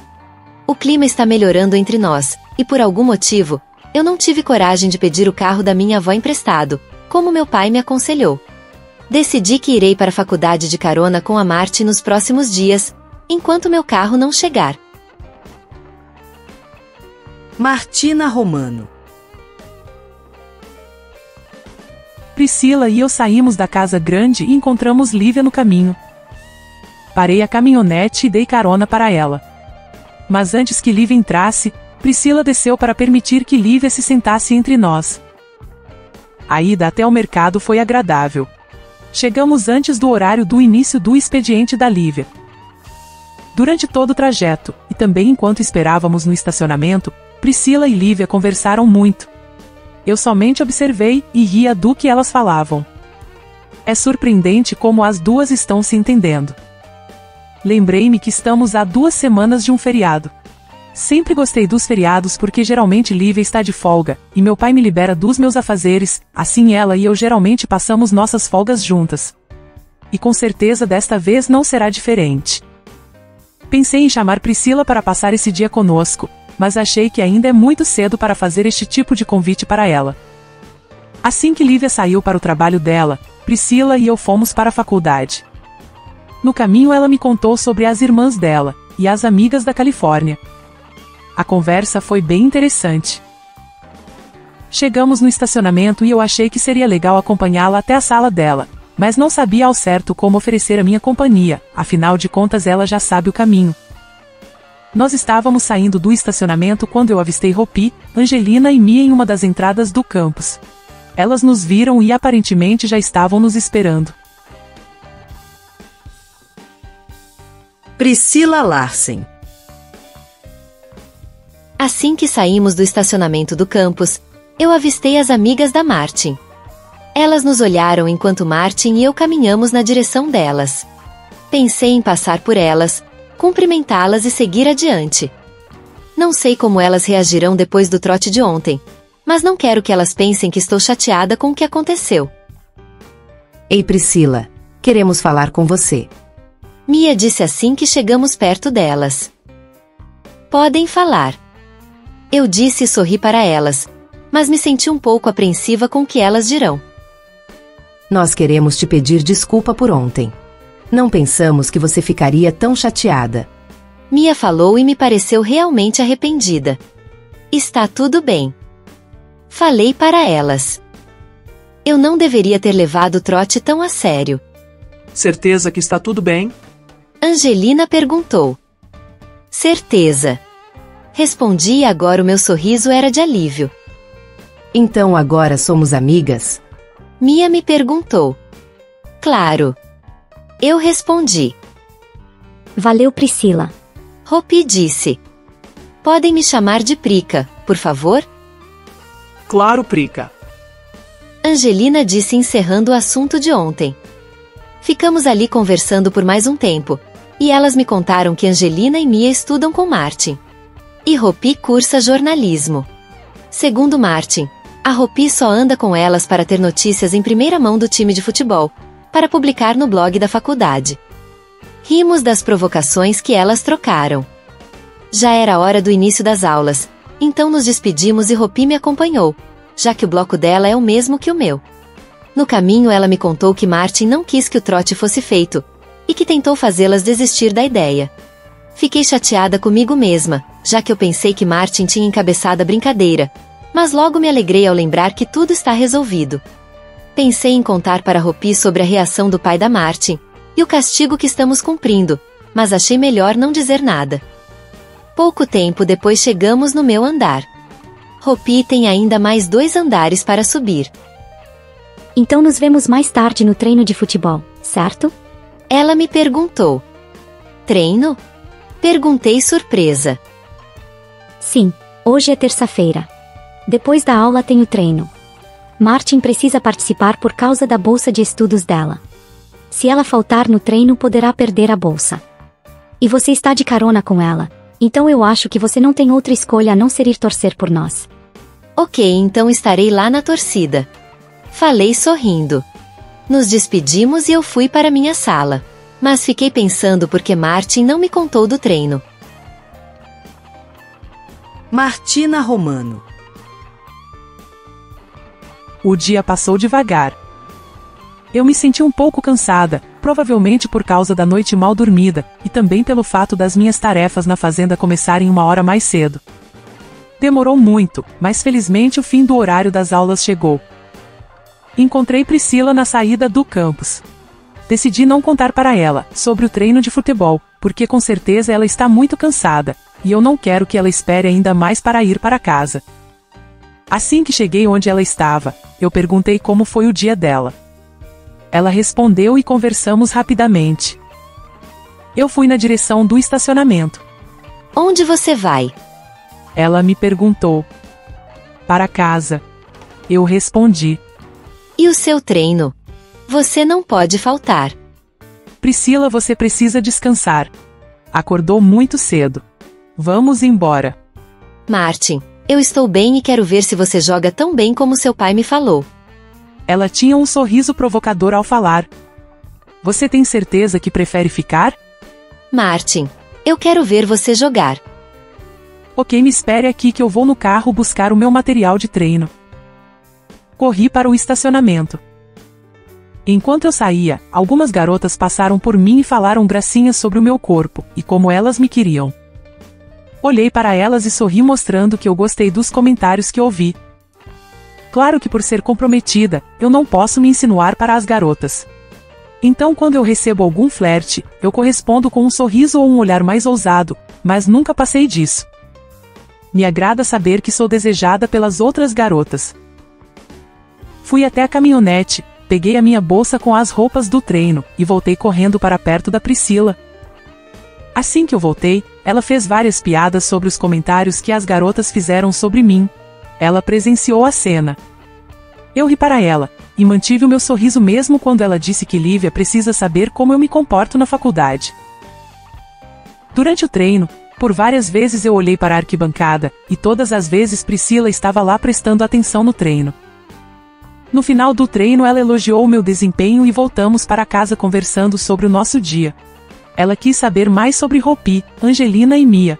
S2: O clima está melhorando entre nós, e por algum motivo, eu não tive coragem de pedir o carro da minha avó emprestado, como meu pai me aconselhou. Decidi que irei para a faculdade de carona com a Martin nos próximos dias, enquanto meu carro não chegar.
S1: Martina Romano.
S3: Priscila e eu saímos da casa grande e encontramos Lívia no caminho. Parei a caminhonete e dei carona para ela. Mas antes que Lívia entrasse, Priscila desceu para permitir que Lívia se sentasse entre nós. A ida até o mercado foi agradável. Chegamos antes do horário do início do expediente da Lívia. Durante todo o trajeto, e também enquanto esperávamos no estacionamento, Priscila e Lívia conversaram muito. Eu somente observei e ria do que elas falavam. É surpreendente como as duas estão se entendendo. Lembrei-me que estamos há 2 semanas de um feriado. Sempre gostei dos feriados porque geralmente Lívia está de folga, e meu pai me libera dos meus afazeres, assim ela e eu geralmente passamos nossas folgas juntas. E com certeza desta vez não será diferente. Pensei em chamar Priscila para passar esse dia conosco, mas achei que ainda é muito cedo para fazer este tipo de convite para ela. Assim que Lívia saiu para o trabalho dela, Priscila e eu fomos para a faculdade. No caminho ela me contou sobre as irmãs dela e as amigas da Califórnia. A conversa foi bem interessante. Chegamos no estacionamento e eu achei que seria legal acompanhá-la até a sala dela, mas não sabia ao certo como oferecer a minha companhia, afinal de contas ela já sabe o caminho. Nós estávamos saindo do estacionamento quando eu avistei Hopi, Angelina e Mia em uma das entradas do campus. Elas nos viram e aparentemente já estavam nos esperando.
S1: Priscila Larsen.
S2: Assim que saímos do estacionamento do campus, eu avistei as amigas da Martin. Elas nos olharam enquanto Martin e eu caminhamos na direção delas. Pensei em passar por elas, cumprimentá-las e seguir adiante. Não sei como elas reagirão depois do trote de ontem, mas não quero que elas pensem que estou chateada com o que aconteceu.
S7: Ei Priscila, queremos falar com você.
S2: Mia disse assim que chegamos perto delas. Podem falar. Eu disse e sorri para elas, mas me senti um pouco apreensiva com o que elas dirão.
S7: Nós queremos te pedir desculpa por ontem. Não pensamos que você ficaria tão chateada.
S2: Mia falou e me pareceu realmente arrependida. Está tudo bem. Falei para elas. Eu não deveria ter levado o trote tão a sério.
S8: Certeza que está tudo bem?
S2: Angelina perguntou. Certeza. Respondi e agora o meu sorriso era de alívio.
S7: Então agora somos amigas?
S2: Mia me perguntou. Claro. Eu respondi.
S9: Valeu, Priscila.
S2: Hopi disse. Podem me chamar de Prica, por favor?
S8: Claro, Prica.
S2: Angelina disse encerrando o assunto de ontem. Ficamos ali conversando por mais um tempo, e elas me contaram que Angelina e Mia estudam com Martin. E Hopi cursa jornalismo. Segundo Martin, a Hopi só anda com elas para ter notícias em primeira mão do time de futebol, para publicar no blog da faculdade. Rimos das provocações que elas trocaram. Já era hora do início das aulas, então nos despedimos e Hopi me acompanhou, já que o bloco dela é o mesmo que o meu. No caminho ela me contou que Martin não quis que o trote fosse feito, e que tentou fazê-las desistir da ideia. Fiquei chateada comigo mesma, já que eu pensei que Martin tinha encabeçado a brincadeira, mas logo me alegrei ao lembrar que tudo está resolvido. Pensei em contar para Hopi sobre a reação do pai da Martin, e o castigo que estamos cumprindo, mas achei melhor não dizer nada. Pouco tempo depois chegamos no meu andar. Hopi tem ainda mais 2 andares para subir.
S9: Então nos vemos mais tarde no treino de futebol, certo?
S2: Ela me perguntou. Treino? Perguntei surpresa.
S9: Sim, hoje é terça-feira. Depois da aula tem o treino. Martin precisa participar por causa da bolsa de estudos dela. Se ela faltar no treino, poderá perder a bolsa. E você está de carona com ela, então eu acho que você não tem outra escolha a não ser ir torcer por nós.
S2: Ok, então estarei lá na torcida. Falei sorrindo. Nos despedimos e eu fui para minha sala. Mas fiquei pensando porque Martin não me contou do treino.
S1: Martina Romano.
S3: O dia passou devagar. Eu me senti um pouco cansada, provavelmente por causa da noite mal dormida, e também pelo fato das minhas tarefas na fazenda começarem 1 hora mais cedo. Demorou muito, mas felizmente o fim do horário das aulas chegou. Encontrei Priscila na saída do campus. Decidi não contar para ela sobre o treino de futebol, porque com certeza ela está muito cansada, e eu não quero que ela espere ainda mais para ir para casa. Assim que cheguei onde ela estava, eu perguntei como foi o dia dela. Ela respondeu e conversamos rapidamente. Eu fui na direção do estacionamento.
S2: Onde você vai?
S3: Ela me perguntou. Para casa. Eu respondi.
S2: E o seu treino? Você não pode faltar.
S3: Priscila, você precisa descansar. Acordou muito cedo. Vamos embora.
S2: Martin, eu estou bem e quero ver se você joga tão bem como seu pai me falou.
S3: Ela tinha um sorriso provocador ao falar. Você tem certeza que prefere ficar?
S2: Martin, eu quero ver você jogar.
S3: Ok, me espere aqui que eu vou no carro buscar o meu material de treino. Corri para o estacionamento. Enquanto eu saía, algumas garotas passaram por mim e falaram gracinhas sobre o meu corpo, e como elas me queriam. Olhei para elas e sorri mostrando que eu gostei dos comentários que ouvi. Claro que por ser comprometida, eu não posso me insinuar para as garotas. Então quando eu recebo algum flerte, eu correspondo com um sorriso ou um olhar mais ousado, mas nunca passei disso. Me agrada saber que sou desejada pelas outras garotas. Fui até a caminhonete, peguei a minha bolsa com as roupas do treino, e voltei correndo para perto da Priscila. Assim que eu voltei, ela fez várias piadas sobre os comentários que as garotas fizeram sobre mim. Ela presenciou a cena. Eu ri para ela, e mantive o meu sorriso mesmo quando ela disse que Lívia precisa saber como eu me comporto na faculdade. Durante o treino, por várias vezes eu olhei para a arquibancada, e todas as vezes Priscila estava lá prestando atenção no treino. No final do treino ela elogiou o meu desempenho e voltamos para casa conversando sobre o nosso dia. Ela quis saber mais sobre Rupi, Angelina e Mia.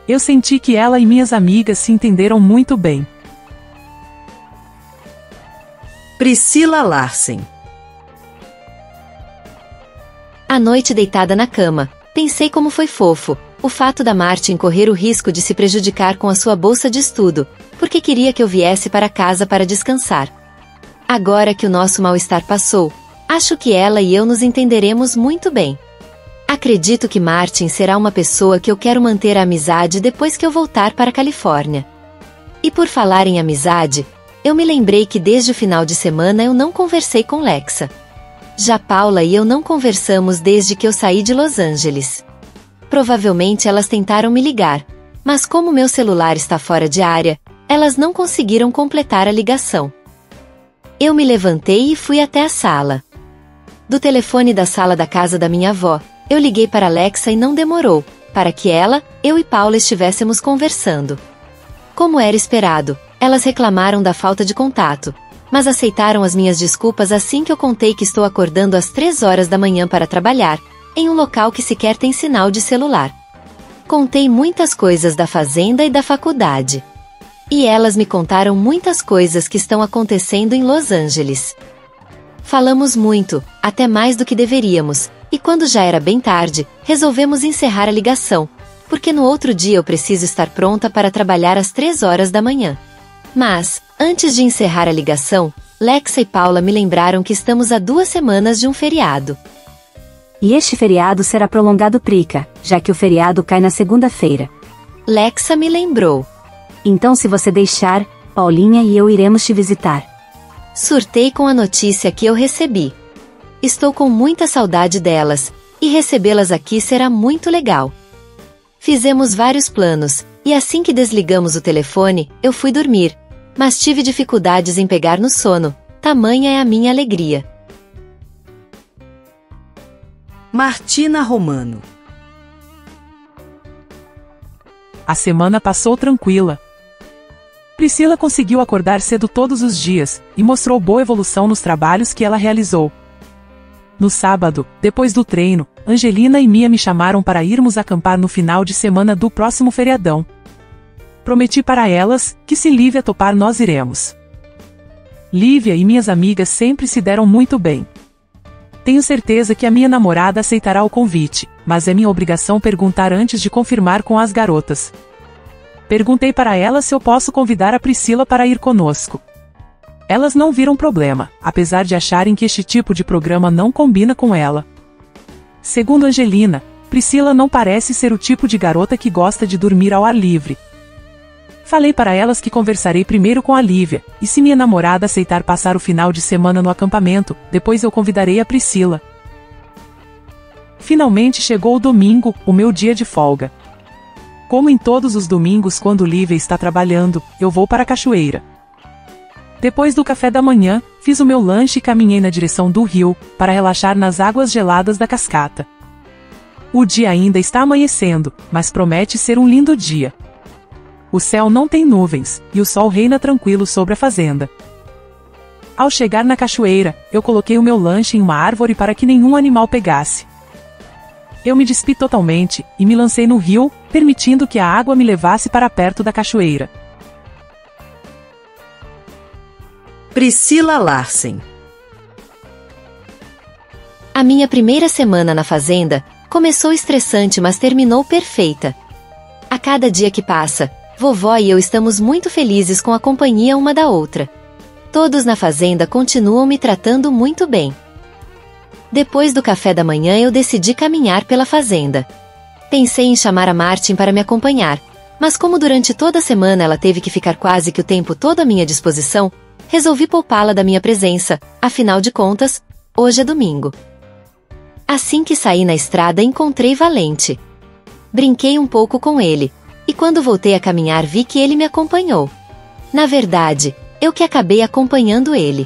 S3: Eu senti que ela e minhas amigas se entenderam muito bem.
S1: Priscila Larsen.
S2: À noite deitada na cama, pensei como foi fofo o fato da Martin correr o risco de se prejudicar com a sua bolsa de estudo, porque queria que eu viesse para casa para descansar. Agora que o nosso mal-estar passou, acho que ela e eu nos entenderemos muito bem. Acredito que Martin será uma pessoa que eu quero manter a amizade depois que eu voltar para a Califórnia. E por falar em amizade, eu me lembrei que desde o final de semana eu não conversei com Lexa. Já Paula e eu não conversamos desde que eu saí de Los Angeles. Provavelmente elas tentaram me ligar, mas como meu celular está fora de área, elas não conseguiram completar a ligação. Eu me levantei e fui até a sala. Do telefone da sala da casa da minha avó, eu liguei para Lexa e não demorou, para que ela, eu e Paula estivéssemos conversando. Como era esperado, elas reclamaram da falta de contato, mas aceitaram as minhas desculpas assim que eu contei que estou acordando às 3 horas da manhã para trabalhar, em um local que sequer tem sinal de celular. Contei muitas coisas da fazenda e da faculdade. E elas me contaram muitas coisas que estão acontecendo em Los Angeles. Falamos muito, até mais do que deveríamos, e quando já era bem tarde, resolvemos encerrar a ligação, porque no outro dia eu preciso estar pronta para trabalhar às 3 horas da manhã. Mas, antes de encerrar a ligação, Lexa e Paula me lembraram que estamos a 2 semanas de um feriado.
S10: E este feriado será prolongado Prica, já que o feriado cai na segunda-feira.
S2: Lexa me lembrou.
S10: Então se você deixar, Paulinha e eu iremos te visitar.
S2: Surtei com a notícia que eu recebi. Estou com muita saudade delas, e recebê-las aqui será muito legal. Fizemos vários planos, e assim que desligamos o telefone, eu fui dormir, mas tive dificuldades em pegar no sono, tamanha é a minha alegria.
S1: Martina Romano.
S3: A semana passou tranquila. Priscila conseguiu acordar cedo todos os dias, e mostrou boa evolução nos trabalhos que ela realizou. No sábado, depois do treino, Angelina e Mia me chamaram para irmos acampar no final de semana do próximo feriadão. Prometi para elas, que se Lívia topar nós iremos. Lívia e minhas amigas sempre se deram muito bem. Tenho certeza que a minha namorada aceitará o convite, mas é minha obrigação perguntar antes de confirmar com as garotas. Perguntei para elas se eu posso convidar a Priscila para ir conosco. Elas não viram problema, apesar de acharem que este tipo de programa não combina com ela. Segundo Angelina, Priscila não parece ser o tipo de garota que gosta de dormir ao ar livre. Falei para elas que conversarei primeiro com a Lívia, e se minha namorada aceitar passar o final de semana no acampamento, depois eu convidarei a Priscila. Finalmente chegou o domingo, o meu dia de folga. Como em todos os domingos quando Lívia está trabalhando, eu vou para a cachoeira. Depois do café da manhã, fiz o meu lanche e caminhei na direção do rio, para relaxar nas águas geladas da cascata. O dia ainda está amanhecendo, mas promete ser um lindo dia. O céu não tem nuvens, e o sol reina tranquilo sobre a fazenda. Ao chegar na cachoeira, eu coloquei o meu lanche em uma árvore para que nenhum animal pegasse. Eu me despi totalmente, e me lancei no rio, permitindo que a água me levasse para perto da cachoeira.
S1: Priscila Larsen.
S2: A minha primeira semana na fazenda começou estressante, mas terminou perfeita. A cada dia que passa, vovó e eu estamos muito felizes com a companhia uma da outra. Todos na fazenda continuam me tratando muito bem. Depois do café da manhã eu decidi caminhar pela fazenda. Pensei em chamar a Martin para me acompanhar, mas como durante toda a semana ela teve que ficar quase que o tempo todo à minha disposição, resolvi poupá-la da minha presença, afinal de contas, hoje é domingo. Assim que saí na estrada encontrei Valente. Brinquei um pouco com ele, e quando voltei a caminhar vi que ele me acompanhou. Na verdade, eu que acabei acompanhando ele.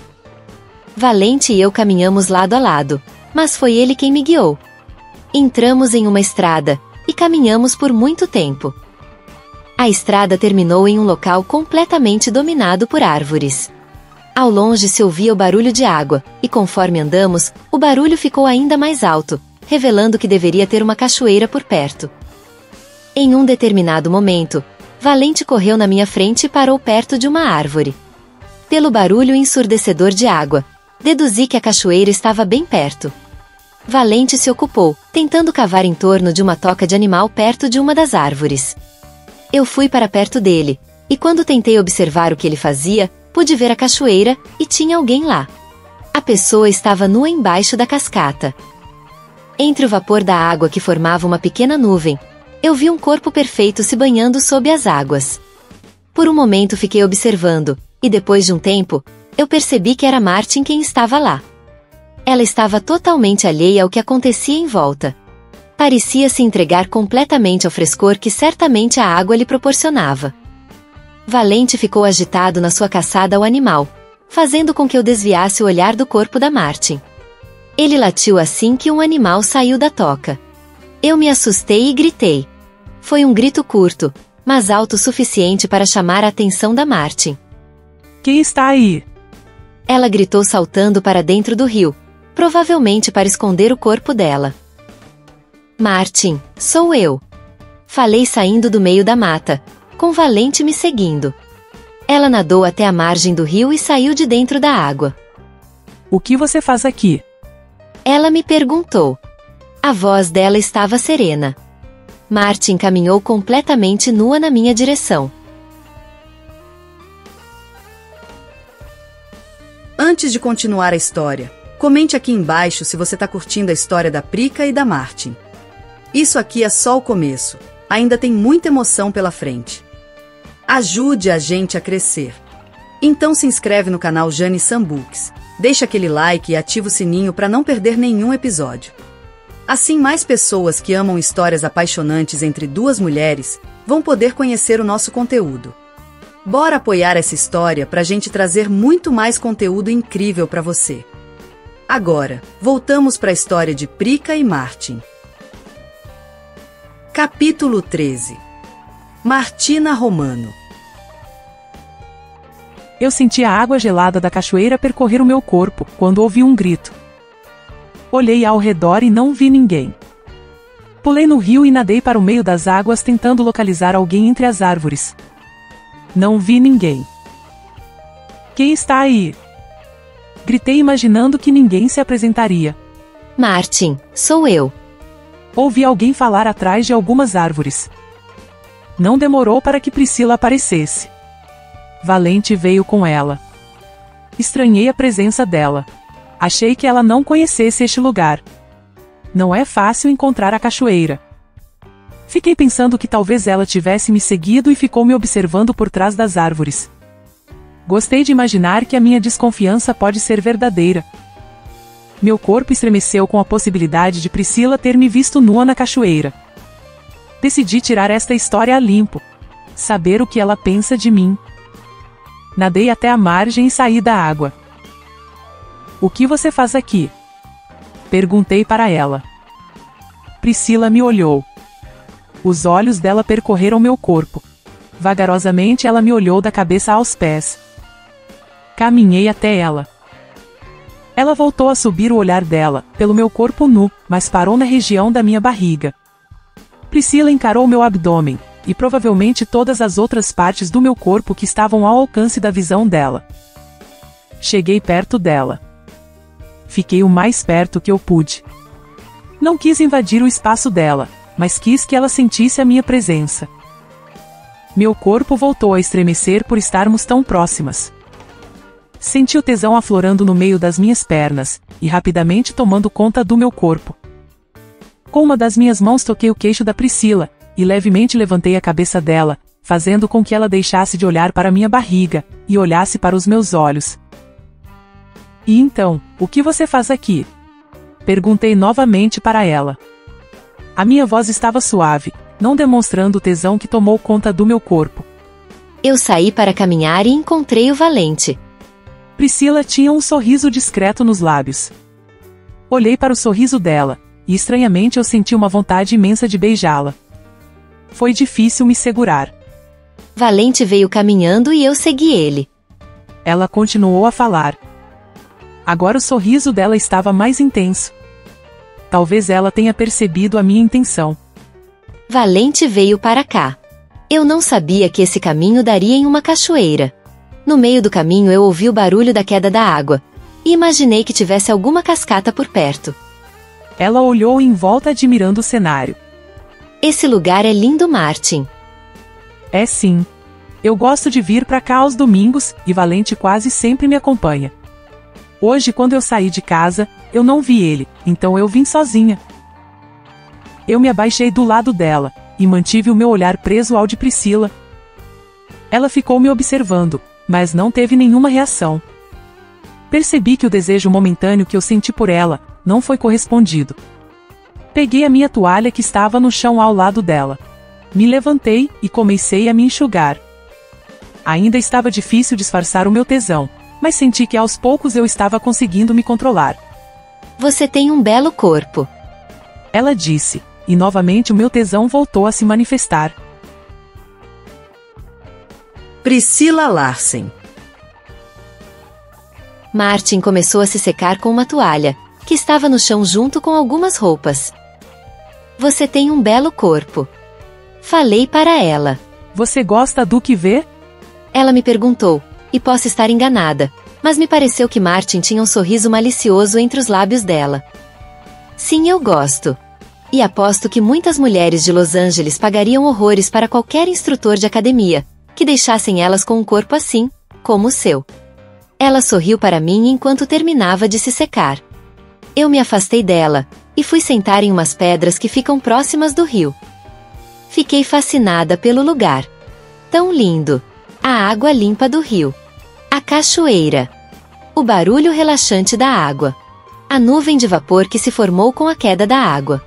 S2: Valente e eu caminhamos lado a lado, mas foi ele quem me guiou. Entramos em uma estrada, e caminhamos por muito tempo. A estrada terminou em um local completamente dominado por árvores. Ao longe se ouvia o barulho de água, e conforme andamos, o barulho ficou ainda mais alto, revelando que deveria ter uma cachoeira por perto. Em um determinado momento, Valente correu na minha frente e parou perto de uma árvore. Pelo barulho ensurdecedor de água, deduzi que a cachoeira estava bem perto. Valente se ocupou, tentando cavar em torno de uma toca de animal perto de uma das árvores. Eu fui para perto dele, e quando tentei observar o que ele fazia, pude ver a cachoeira, e tinha alguém lá. A pessoa estava nua embaixo da cascata. Entre o vapor da água que formava uma pequena nuvem, eu vi um corpo perfeito se banhando sob as águas. Por um momento fiquei observando, e depois de um tempo, eu percebi que era Martin quem estava lá. Ela estava totalmente alheia ao que acontecia em volta. Parecia se entregar completamente ao frescor que certamente a água lhe proporcionava. Valente ficou agitado na sua caçada ao animal, fazendo com que eu desviasse o olhar do corpo da Martin. Ele latiu assim que um animal saiu da toca. Eu me assustei e gritei. Foi um grito curto, mas alto o suficiente para chamar a atenção da Martin.
S3: Quem está aí?
S2: Ela gritou saltando para dentro do rio, provavelmente para esconder o corpo dela. Martin, sou eu. Falei saindo do meio da mata, com Valente me seguindo. Ela nadou até a margem do rio e saiu de dentro da água.
S3: O que você faz aqui?
S2: Ela me perguntou. A voz dela estava serena. Martin caminhou completamente nua na minha direção.
S1: Antes de continuar a história, comente aqui embaixo se você está curtindo a história da Prica e da Martin. Isso aqui é só o começo, ainda tem muita emoção pela frente. Ajude a gente a crescer. Então se inscreve no canal Jane-san Books, deixa aquele like e ativa o sininho para não perder nenhum episódio. Assim mais pessoas que amam histórias apaixonantes entre duas mulheres vão poder conhecer o nosso conteúdo. Bora apoiar essa história para a gente trazer muito mais conteúdo incrível para você. Agora, voltamos para a história de Prica e Martin. Capítulo 13. Martina Romano.
S3: Eu senti a água gelada da cachoeira percorrer o meu corpo, quando ouvi um grito. Olhei ao redor e não vi ninguém. Pulei no rio e nadei para o meio das águas tentando localizar alguém entre as árvores. Não vi ninguém. Quem está aí? Gritei imaginando que ninguém se apresentaria.
S2: Martin, sou eu.
S3: Ouvi alguém falar atrás de algumas árvores. Não demorou para que Priscila aparecesse. Valente veio com ela. Estranhei a presença dela. Achei que ela não conhecesse este lugar. Não é fácil encontrar a cachoeira. Fiquei pensando que talvez ela tivesse me seguido e ficou me observando por trás das árvores. Gostei de imaginar que a minha desconfiança pode ser verdadeira. Meu corpo estremeceu com a possibilidade de Priscila ter me visto nua na cachoeira. Decidi tirar esta história a limpo. Saber o que ela pensa de mim. Nadei até a margem e saí da água. O que você faz aqui? Perguntei para ela. Priscila me olhou. Os olhos dela percorreram meu corpo. Vagarosamente ela me olhou da cabeça aos pés. Caminhei até ela. Ela voltou a subir o olhar dela, pelo meu corpo nu, mas parou na região da minha barriga. Priscila encarou meu abdômen, e provavelmente todas as outras partes do meu corpo que estavam ao alcance da visão dela. Cheguei perto dela. Fiquei o mais perto que eu pude. Não quis invadir o espaço dela, mas quis que ela sentisse a minha presença. Meu corpo voltou a estremecer por estarmos tão próximas. Senti o tesão aflorando no meio das minhas pernas, e rapidamente tomando conta do meu corpo. Com uma das minhas mãos toquei o queixo da Priscila, e levemente levantei a cabeça dela, fazendo com que ela deixasse de olhar para minha barriga, e olhasse para os meus olhos. E então, o que você faz aqui? Perguntei novamente para ela. A minha voz estava suave, não demonstrando o tesão que tomou conta do meu corpo.
S2: Eu saí para caminhar e encontrei o Valente.
S3: Priscila tinha um sorriso discreto nos lábios. Olhei para o sorriso dela, e estranhamente eu senti uma vontade imensa de beijá-la. Foi difícil me segurar.
S2: Valente veio caminhando e eu segui ele.
S3: Ela continuou a falar. Agora o sorriso dela estava mais intenso. Talvez ela tenha percebido a minha intenção.
S2: Valente veio para cá. Eu não sabia que esse caminho daria em uma cachoeira. No meio do caminho eu ouvi o barulho da queda da água, e imaginei que tivesse alguma cascata por perto.
S3: Ela olhou em volta admirando o cenário.
S2: Esse lugar é lindo, Martin.
S3: É sim. Eu gosto de vir para cá aos domingos, e Valente quase sempre me acompanha. Hoje, quando eu saí de casa, eu não vi ele, então eu vim sozinha. Eu me abaixei do lado dela, e mantive o meu olhar preso ao de Priscila. Ela ficou me observando, mas não teve nenhuma reação. Percebi que o desejo momentâneo que eu senti por ela não foi correspondido. Peguei a minha toalha que estava no chão ao lado dela. Me levantei e comecei a me enxugar. Ainda estava difícil disfarçar o meu tesão, mas senti que aos poucos eu estava conseguindo me controlar.
S2: Você tem um belo corpo.
S3: Ela disse, e novamente o meu tesão voltou a se manifestar.
S1: Priscila Larsen.
S2: Martin começou a se secar com uma toalha, que estava no chão junto com algumas roupas. Você tem um belo corpo. Falei para ela.
S3: Você gosta do que vê?
S2: Ela me perguntou, e posso estar enganada, mas me pareceu que Martin tinha um sorriso malicioso entre os lábios dela. Sim, eu gosto. E aposto que muitas mulheres de Los Angeles pagariam horrores para qualquer instrutor de academia, que deixassem elas com um corpo assim, como o seu. Ela sorriu para mim enquanto terminava de se secar. Eu me afastei dela, e fui sentar em umas pedras que ficam próximas do rio. Fiquei fascinada pelo lugar. Tão lindo! A água limpa do rio. A cachoeira. O barulho relaxante da água. A nuvem de vapor que se formou com a queda da água.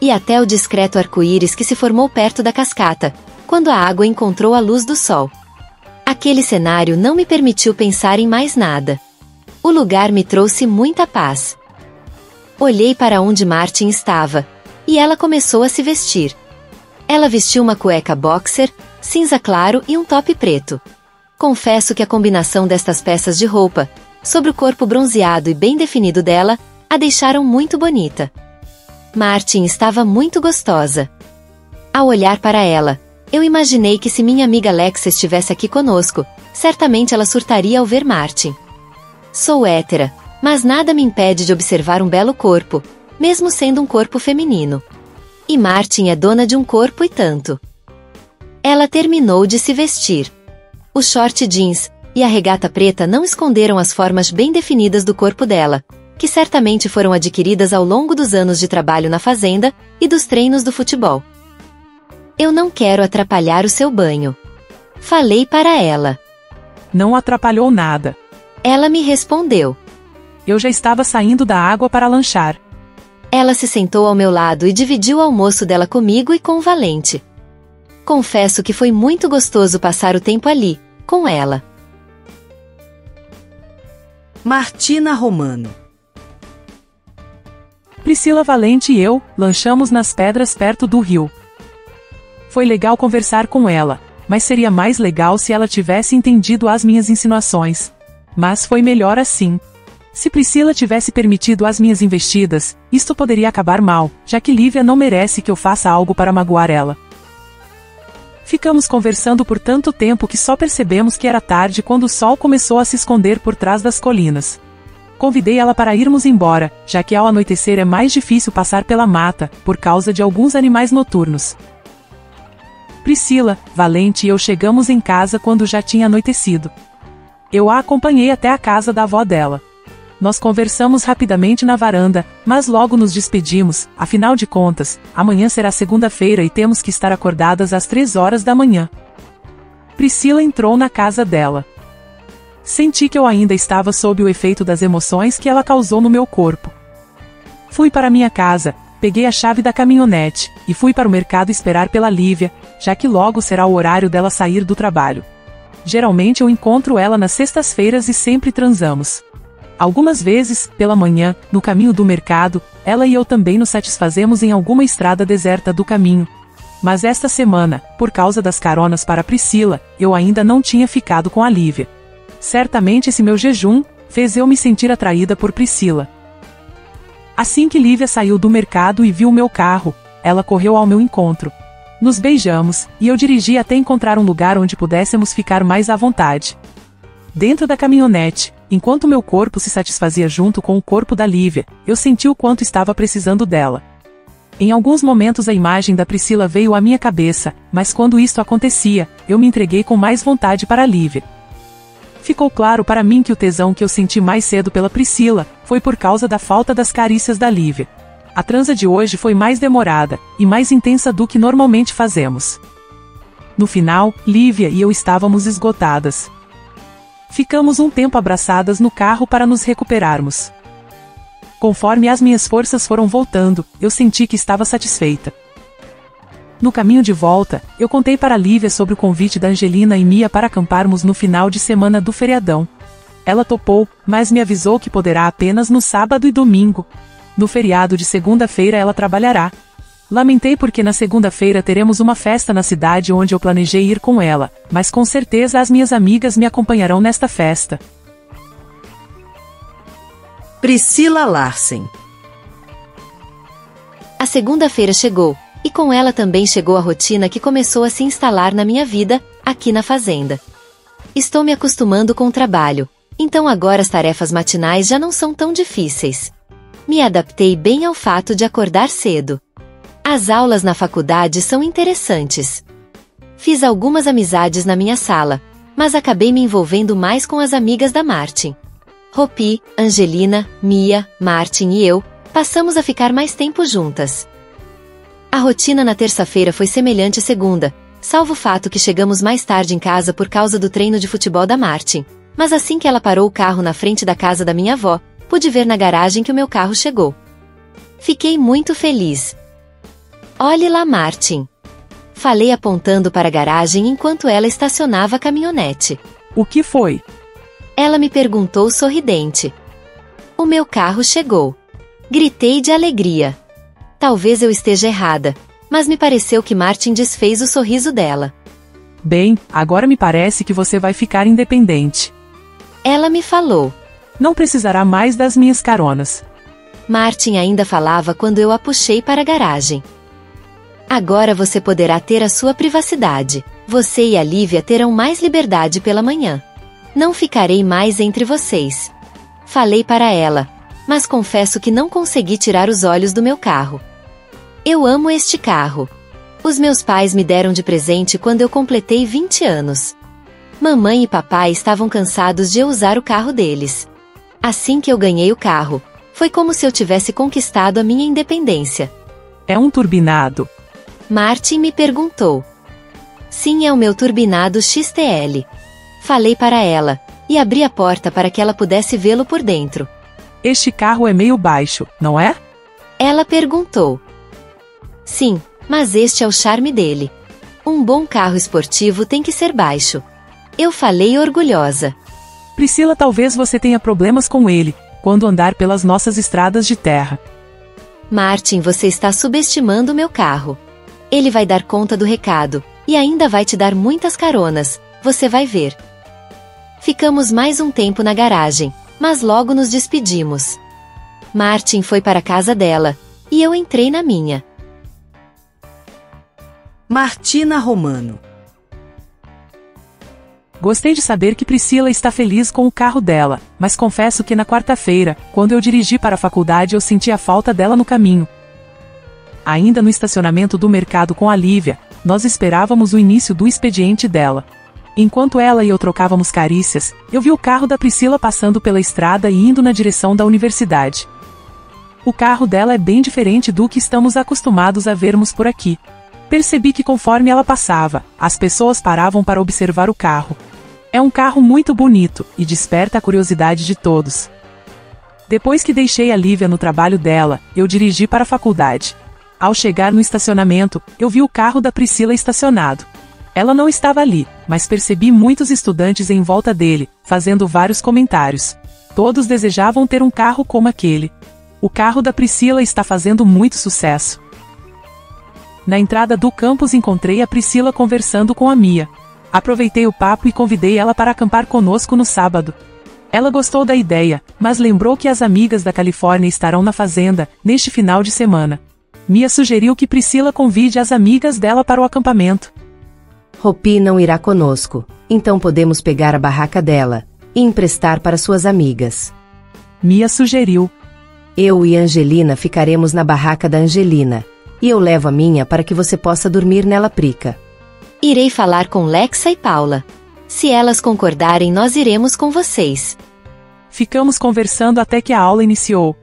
S2: E até o discreto arco-íris que se formou perto da cascata, quando a água encontrou a luz do sol. Aquele cenário não me permitiu pensar em mais nada. O lugar me trouxe muita paz. Olhei para onde Martin estava, e ela começou a se vestir. Ela vestiu uma cueca boxer, cinza claro e um top preto. Confesso que a combinação destas peças de roupa, sobre o corpo bronzeado e bem definido dela, a deixaram muito bonita. Martin estava muito gostosa. Ao olhar para ela, eu imaginei que se minha amiga Alexa estivesse aqui conosco, certamente ela surtaria ao ver Martin. Sou hétera, mas nada me impede de observar um belo corpo, mesmo sendo um corpo feminino. E Martin é dona de um corpo e tanto. Ela terminou de se vestir. O short jeans e a regata preta não esconderam as formas bem definidas do corpo dela, que certamente foram adquiridas ao longo dos anos de trabalho na fazenda e dos treinos do futebol. Eu não quero atrapalhar o seu banho. Falei para ela.
S3: Não atrapalhou nada.
S2: Ela me respondeu.
S3: Eu já estava saindo da água para lanchar.
S2: Ela se sentou ao meu lado e dividiu o almoço dela comigo e com o Valente. Confesso que foi muito gostoso passar o tempo ali, com ela.
S1: Martina Romano.
S3: Priscila Valente e eu lanchamos nas pedras perto do rio. Foi legal conversar com ela, mas seria mais legal se ela tivesse entendido as minhas insinuações. Mas foi melhor assim. Se Priscila tivesse permitido as minhas investidas, isto poderia acabar mal, já que Lívia não merece que eu faça algo para magoar ela. Ficamos conversando por tanto tempo que só percebemos que era tarde quando o sol começou a se esconder por trás das colinas. Convidei ela para irmos embora, já que ao anoitecer é mais difícil passar pela mata, por causa de alguns animais noturnos. Priscila, Valente e eu chegamos em casa quando já tinha anoitecido. Eu a acompanhei até a casa da avó dela. Nós conversamos rapidamente na varanda, mas logo nos despedimos, afinal de contas, amanhã será segunda-feira e temos que estar acordadas às 3 horas da manhã. Priscila entrou na casa dela. Senti que eu ainda estava sob o efeito das emoções que ela causou no meu corpo. Fui para minha casa, peguei a chave da caminhonete, e fui para o mercado esperar pela Lívia, já que logo será o horário dela sair do trabalho. Geralmente eu encontro ela nas sextas-feiras e sempre transamos. Algumas vezes, pela manhã, no caminho do mercado, ela e eu também nos satisfazemos em alguma estrada deserta do caminho. Mas esta semana, por causa das caronas para Priscila, eu ainda não tinha ficado com a Lívia. Certamente esse meu jejum fez eu me sentir atraída por Priscila. Assim que Lívia saiu do mercado e viu meu carro, ela correu ao meu encontro. Nos beijamos, e eu dirigi até encontrar um lugar onde pudéssemos ficar mais à vontade. Dentro da caminhonete, enquanto meu corpo se satisfazia junto com o corpo da Lívia, eu senti o quanto estava precisando dela. Em alguns momentos a imagem da Priscila veio à minha cabeça, mas quando isto acontecia, eu me entreguei com mais vontade para a Lívia. Ficou claro para mim que o tesão que eu senti mais cedo pela Priscila foi por causa da falta das carícias da Lívia. A transa de hoje foi mais demorada e mais intensa do que normalmente fazemos. No final, Lívia e eu estávamos esgotadas. Ficamos um tempo abraçadas no carro para nos recuperarmos. Conforme as minhas forças foram voltando, eu senti que estava satisfeita. No caminho de volta, eu contei para Lívia sobre o convite da Angelina e Mia para acamparmos no final de semana do feriadão. Ela topou, mas me avisou que poderá apenas no sábado e domingo. No feriado de segunda-feira ela trabalhará. Lamentei porque na segunda-feira teremos uma festa na cidade onde eu planejei ir com ela, mas com certeza as minhas amigas me acompanharão nesta festa.
S1: Priscila Larsen.
S2: A segunda-feira chegou, e com ela também chegou a rotina que começou a se instalar na minha vida, aqui na fazenda. Estou me acostumando com o trabalho, então agora as tarefas matinais já não são tão difíceis. Me adaptei bem ao fato de acordar cedo. As aulas na faculdade são interessantes. Fiz algumas amizades na minha sala, mas acabei me envolvendo mais com as amigas da Martin. Ropi, Angelina, Mia, Martin e eu passamos a ficar mais tempo juntas. A rotina na terça-feira foi semelhante à segunda, salvo o fato que chegamos mais tarde em casa por causa do treino de futebol da Martin, mas assim que ela parou o carro na frente da casa da minha avó, pude ver na garagem que o meu carro chegou. Fiquei muito feliz. Olhe lá, Martin. Falei apontando para a garagem enquanto ela estacionava a caminhonete.
S3: O que foi?
S2: Ela me perguntou sorridente. O meu carro chegou. Gritei de alegria. Talvez eu esteja errada, mas me pareceu que Martin desfez o sorriso dela.
S3: Bem, agora me parece que você vai ficar independente.
S2: Ela me falou.
S3: Não precisará mais das minhas caronas.
S2: Martin ainda falava quando eu a puxei para a garagem. Agora você poderá ter a sua privacidade. Você e a Lívia terão mais liberdade pela manhã. Não ficarei mais entre vocês. Falei para ela, mas confesso que não consegui tirar os olhos do meu carro. Eu amo este carro. Os meus pais me deram de presente quando eu completei 20 anos. Mamãe e papai estavam cansados de eu usar o carro deles. Assim que eu ganhei o carro, foi como se eu tivesse conquistado a minha independência.
S3: É um turbinado?
S2: Martin me perguntou. Sim, é o meu turbinado XTL. Falei para ela, e abri a porta para que ela pudesse vê-lo por dentro.
S3: Este carro é meio baixo, não é?
S2: Ela perguntou. Sim, mas este é o charme dele. Um bom carro esportivo tem que ser baixo. Eu falei orgulhosa.
S3: Priscila, talvez você tenha problemas com ele, quando andar pelas nossas estradas de terra.
S2: Martin, você está subestimando o meu carro. Ele vai dar conta do recado, e ainda vai te dar muitas caronas, você vai ver. Ficamos mais um tempo na garagem, mas logo nos despedimos. Martin foi para a casa dela, e eu entrei na minha.
S1: Martina Romano.
S3: Gostei de saber que Priscila está feliz com o carro dela, mas confesso que na quarta-feira, quando eu dirigi para a faculdade, eu senti a falta dela no caminho. Ainda no estacionamento do mercado com a Lívia, nós esperávamos o início do expediente dela. Enquanto ela e eu trocávamos carícias, eu vi o carro da Priscila passando pela estrada e indo na direção da universidade. O carro dela é bem diferente do que estamos acostumados a vermos por aqui. Percebi que conforme ela passava, as pessoas paravam para observar o carro. É um carro muito bonito e desperta a curiosidade de todos. Depois que deixei a Lívia no trabalho dela, eu dirigi para a faculdade. Ao chegar no estacionamento, eu vi o carro da Priscila estacionado. Ela não estava ali, mas percebi muitos estudantes em volta dele, fazendo vários comentários. Todos desejavam ter um carro como aquele. O carro da Priscila está fazendo muito sucesso. Na entrada do campus encontrei a Priscila conversando com a Mia. Aproveitei o papo e convidei ela para acampar conosco no sábado. Ela gostou da ideia, mas lembrou que as amigas da Califórnia estarão na fazenda, neste final de semana. Mia sugeriu que Priscila convide as amigas dela para o acampamento.
S7: Hopi não irá conosco, então podemos pegar a barraca dela e emprestar para suas amigas.
S3: Mia sugeriu.
S7: Eu e Angelina ficaremos na barraca da Angelina, e eu levo a minha para que você possa dormir nela, Prica.
S2: Irei falar com Lexa e Paula. Se elas concordarem, nós iremos com vocês.
S3: Ficamos conversando até que a aula iniciou.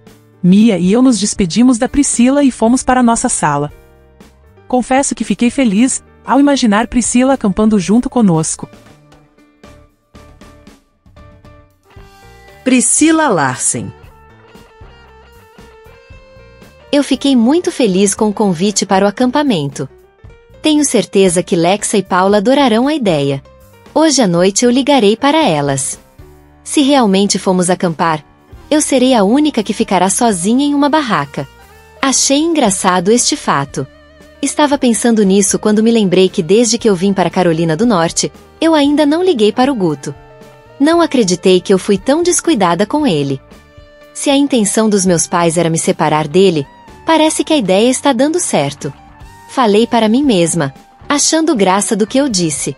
S3: Mia e eu nos despedimos da Priscila e fomos para nossa sala. Confesso que fiquei feliz ao imaginar Priscila acampando junto conosco.
S1: Priscila Larsen.
S2: Eu fiquei muito feliz com o convite para o acampamento. Tenho certeza que Lexa e Paula adorarão a ideia. Hoje à noite eu ligarei para elas. Se realmente fomos acampar, eu serei a única que ficará sozinha em uma barraca. Achei engraçado este fato. Estava pensando nisso quando me lembrei que desde que eu vim para Carolina do Norte, eu ainda não liguei para o Guto. Não acreditei que eu fui tão descuidada com ele. Se a intenção dos meus pais era me separar dele, parece que a ideia está dando certo. Falei para mim mesma, achando graça do que eu disse.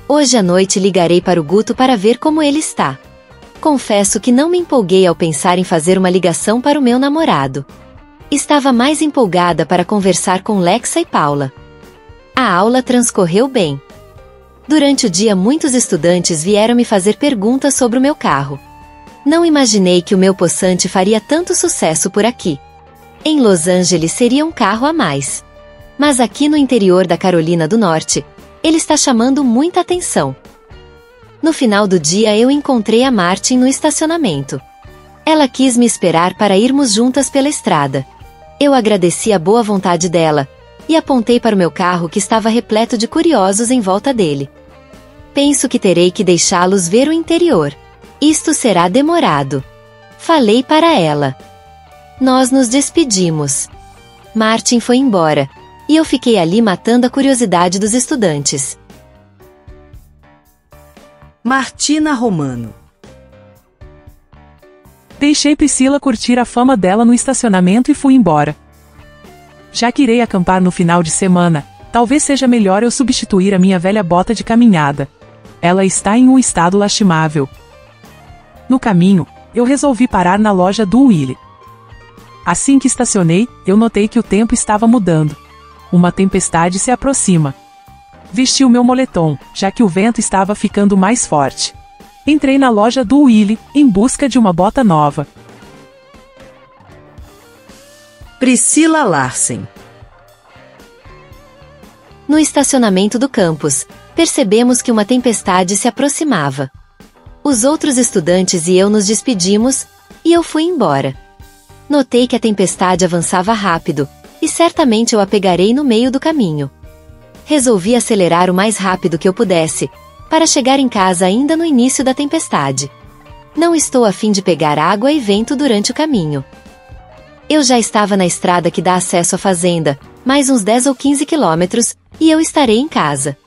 S2: Hoje à noite ligarei para o Guto para ver como ele está. Confesso que não me empolguei ao pensar em fazer uma ligação para o meu namorado. Estava mais empolgada para conversar com Lexa e Paula. A aula transcorreu bem. Durante o dia muitos estudantes vieram me fazer perguntas sobre o meu carro. Não imaginei que o meu possante faria tanto sucesso por aqui. Em Los Angeles seria um carro a mais. Mas aqui no interior da Carolina do Norte, ele está chamando muita atenção. No final do dia eu encontrei a Martin no estacionamento. Ela quis me esperar para irmos juntas pela estrada. Eu agradeci a boa vontade dela, e apontei para o meu carro que estava repleto de curiosos em volta dele. Penso que terei que deixá-los ver o interior. Isto será demorado. Falei para ela. Nós nos despedimos. Martin foi embora, e eu fiquei ali matando a curiosidade dos estudantes.
S1: Martina Romano.
S3: Deixei Priscila curtir a fama dela no estacionamento e fui embora. Já que irei acampar no final de semana, talvez seja melhor eu substituir a minha velha bota de caminhada. Ela está em um estado lastimável. No caminho, eu resolvi parar na loja do Willy. Assim que estacionei, eu notei que o tempo estava mudando. Uma tempestade se aproxima. Vesti o meu moletom, já que o vento estava ficando mais forte. Entrei na loja do Willy, em busca de uma bota nova.
S1: Priscila Larsen.
S2: No estacionamento do campus, percebemos que uma tempestade se aproximava. Os outros estudantes e eu nos despedimos, e eu fui embora. Notei que a tempestade avançava rápido, e certamente eu a pegarei no meio do caminho. Resolvi acelerar o mais rápido que eu pudesse, para chegar em casa ainda no início da tempestade. Não estou a fim de pegar água e vento durante o caminho. Eu já estava na estrada que dá acesso à fazenda, mais uns 10 ou 15 quilômetros, e eu estarei em casa.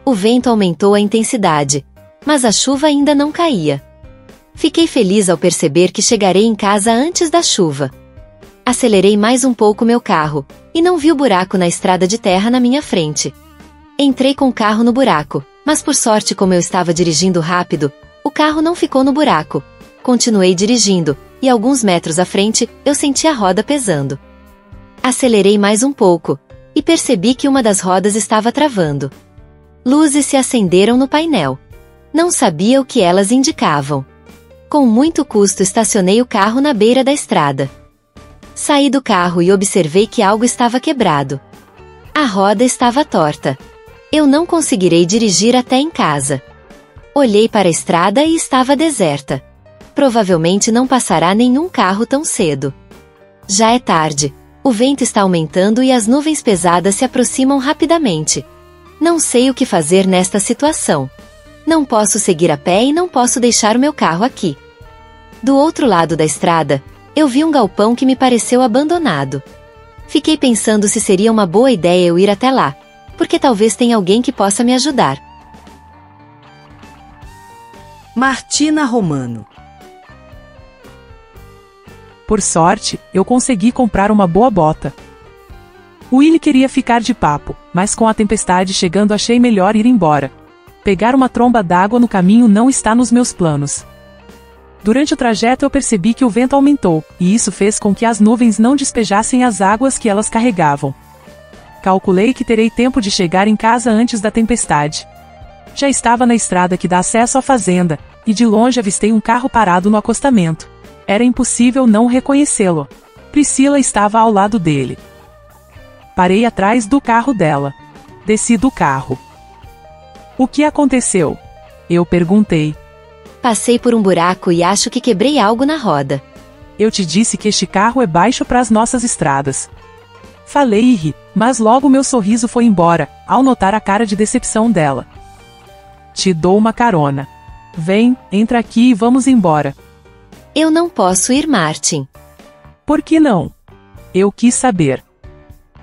S2: O vento aumentou a intensidade, mas a chuva ainda não caía. Fiquei feliz ao perceber que chegarei em casa antes da chuva. Acelerei mais um pouco meu carro, e não vi o buraco na estrada de terra na minha frente. Entrei com o carro no buraco, Mas por sorte, como eu estava dirigindo rápido, o carro não ficou no buraco. Continuei dirigindo, e alguns metros à frente, eu senti a roda pesando. Acelerei mais um pouco, e percebi que uma das rodas estava travando. Luzes se acenderam no painel. Não sabia o que elas indicavam. Com muito custo estacionei o carro na beira da estrada. Saí do carro e observei que algo estava quebrado. A roda estava torta. Eu não conseguirei dirigir até em casa. Olhei para a estrada e estava deserta. Provavelmente não passará nenhum carro tão cedo. Já é tarde. O vento está aumentando e as nuvens pesadas se aproximam rapidamente. Não sei o que fazer nesta situação. Não posso seguir a pé e não posso deixar o meu carro aqui. Do outro lado da estrada, eu vi um galpão que me pareceu abandonado. Fiquei pensando se seria uma boa ideia eu ir até lá, porque talvez tenha alguém que possa me ajudar.
S1: Martina Romano.
S3: Por sorte, eu consegui comprar uma boa bota. Willy queria ficar de papo, mas com a tempestade chegando achei melhor ir embora. Pegar uma tromba d'água no caminho não está nos meus planos. Durante o trajeto eu percebi que o vento aumentou, e isso fez com que as nuvens não despejassem as águas que elas carregavam. Calculei que terei tempo de chegar em casa antes da tempestade. Já estava na estrada que dá acesso à fazenda, e de longe avistei um carro parado no acostamento. Era impossível não reconhecê-lo. Priscila estava ao lado dele. Parei atrás do carro dela. Desci do carro. O que aconteceu? Eu perguntei.
S2: Passei por um buraco e acho que quebrei algo na roda.
S3: Eu te disse que este carro é baixo para as nossas estradas. Falei e ri, mas logo meu sorriso foi embora, ao notar a cara de decepção dela. Te dou uma carona. Vem, entra aqui e vamos embora.
S2: Eu não posso ir, Martin.
S3: Por que não? Eu quis saber.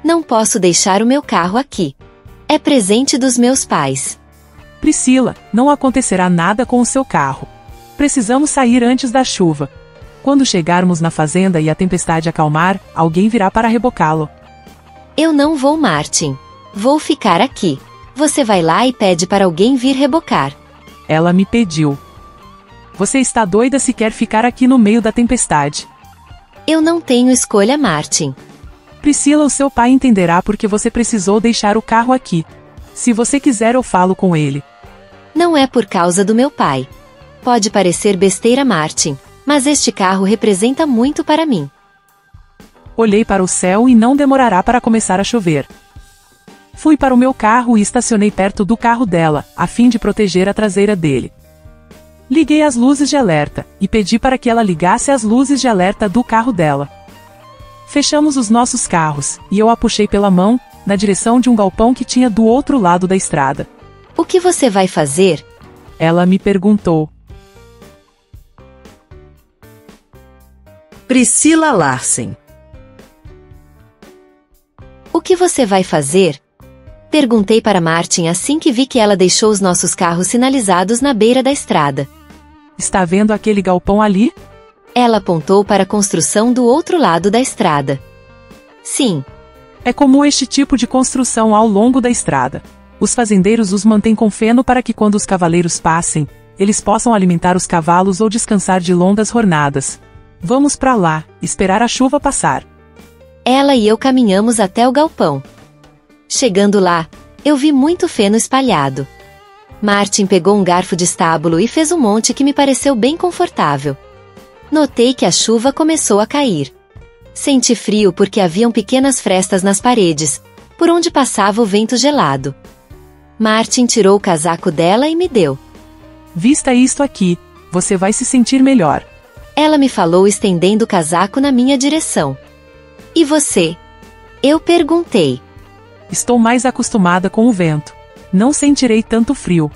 S2: Não posso deixar o meu carro aqui. É presente dos meus pais.
S3: Priscila, não acontecerá nada com o seu carro. Precisamos sair antes da chuva. Quando chegarmos na fazenda e a tempestade acalmar, alguém virá para rebocá-lo.
S2: Eu não vou, Martin. Vou ficar aqui. Você vai lá e pede para alguém vir rebocar.
S3: Ela me pediu. Você está doida se quer ficar aqui no meio da tempestade.
S2: Eu não tenho escolha, Martin.
S3: Priscila, o seu pai entenderá porque você precisou deixar o carro aqui. Se você quiser eu falo com ele.
S2: Não é por causa do meu pai. Pode parecer besteira, Martin, mas este carro representa muito para mim.
S3: Olhei para o céu e não demorará para começar a chover. Fui para o meu carro e estacionei perto do carro dela, a fim de proteger a traseira dele. Liguei as luzes de alerta, e pedi para que ela ligasse as luzes de alerta do carro dela. Fechamos os nossos carros, e eu a puxei pela mão, na direção de um galpão que tinha do outro lado da estrada.
S2: O que você vai fazer?
S3: Ela me perguntou.
S1: Priscila Larsen.
S2: O que você vai fazer? Perguntei para Martin assim que vi que ela deixou os nossos carros sinalizados na beira da estrada.
S3: Está vendo aquele galpão ali?
S2: Ela apontou para a construção do outro lado da estrada. Sim.
S3: É comum este tipo de construção ao longo da estrada. Os fazendeiros os mantêm com feno para que quando os cavaleiros passem, eles possam alimentar os cavalos ou descansar de longas jornadas. Vamos para lá, esperar a chuva passar.
S2: Ela e eu caminhamos até o galpão. Chegando lá, eu vi muito feno espalhado. Martin pegou um garfo de estábulo e fez um monte que me pareceu bem confortável. Notei que a chuva começou a cair. Senti frio porque haviam pequenas frestas nas paredes, por onde passava o vento gelado. Martin tirou o casaco dela e me deu.
S3: Vista isto aqui, você vai se sentir melhor.
S2: Ela me falou estendendo o casaco na minha direção. E você? Eu perguntei.
S3: Estou mais acostumada com o vento. Não sentirei tanto frio.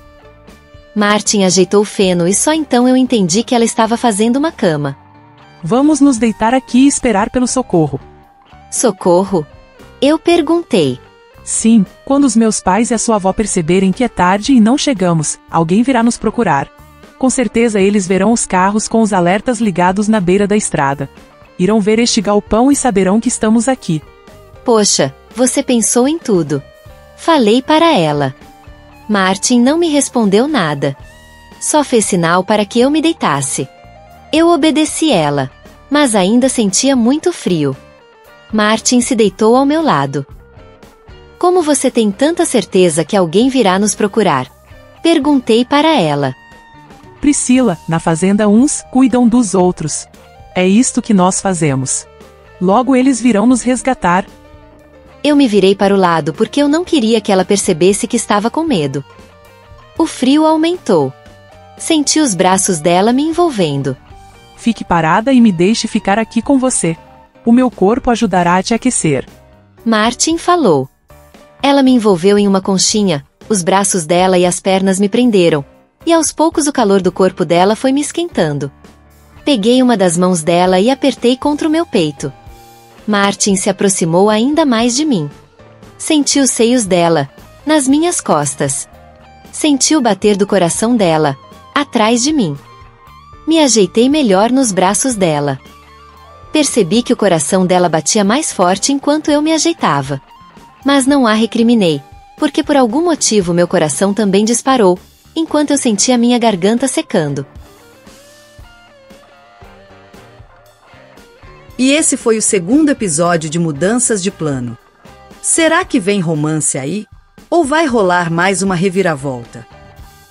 S2: Martin ajeitou o feno e só então eu entendi que ela estava fazendo uma cama.
S3: Vamos nos deitar aqui e esperar pelo socorro.
S2: Socorro? Eu perguntei.
S3: Sim, quando os meus pais e a sua avó perceberem que é tarde e não chegamos, alguém virá nos procurar. Com certeza eles verão os carros com os alertas ligados na beira da estrada. Irão ver este galpão e saberão que estamos aqui.
S2: Poxa, você pensou em tudo. Falei para ela. Martin não me respondeu nada. Só fez sinal para que eu me deitasse. Eu obedeci ela, mas ainda sentia muito frio. Martin se deitou ao meu lado. Como você tem tanta certeza que alguém virá nos procurar? Perguntei para ela.
S3: Priscila, na fazenda uns cuidam dos outros. É isto que nós fazemos. Logo eles virão nos resgatar.
S2: Eu me virei para o lado porque eu não queria que ela percebesse que estava com medo. O frio aumentou. Senti os braços dela me envolvendo.
S3: Fique parada e me deixe ficar aqui com você. O meu corpo ajudará a te aquecer.
S2: Martin falou. Ela me envolveu em uma conchinha, os braços dela e as pernas me prenderam, e aos poucos o calor do corpo dela foi me esquentando. Peguei uma das mãos dela e apertei contra o meu peito. Martin se aproximou ainda mais de mim. Senti os seios dela, nas minhas costas. Senti o bater do coração dela, atrás de mim. Me ajeitei melhor nos braços dela. Percebi que o coração dela batia mais forte enquanto eu me ajeitava. Mas não a recriminei, porque por algum motivo meu coração também disparou, enquanto eu sentia minha garganta secando.
S1: E esse foi o segundo episódio de Mudanças de Plano. Será que vem romance aí? Ou vai rolar mais uma reviravolta?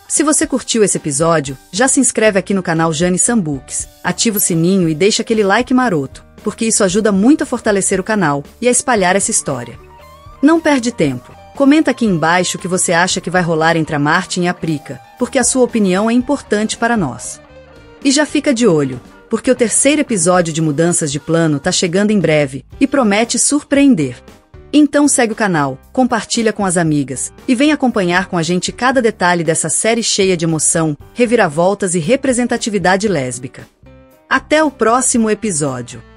S1: Se você curtiu esse episódio, já se inscreve aqui no canal Jane Sambuques, ativa o sininho e deixa aquele like maroto, porque isso ajuda muito a fortalecer o canal e a espalhar essa história. Não perde tempo, comenta aqui embaixo o que você acha que vai rolar entre a Martin e a Prica, porque a sua opinião é importante para nós. E já fica de olho, porque o terceiro episódio de Mudanças de Plano tá chegando em breve e promete surpreender. Então segue o canal, compartilha com as amigas e vem acompanhar com a gente cada detalhe dessa série cheia de emoção, reviravoltas e representatividade lésbica. Até o próximo episódio!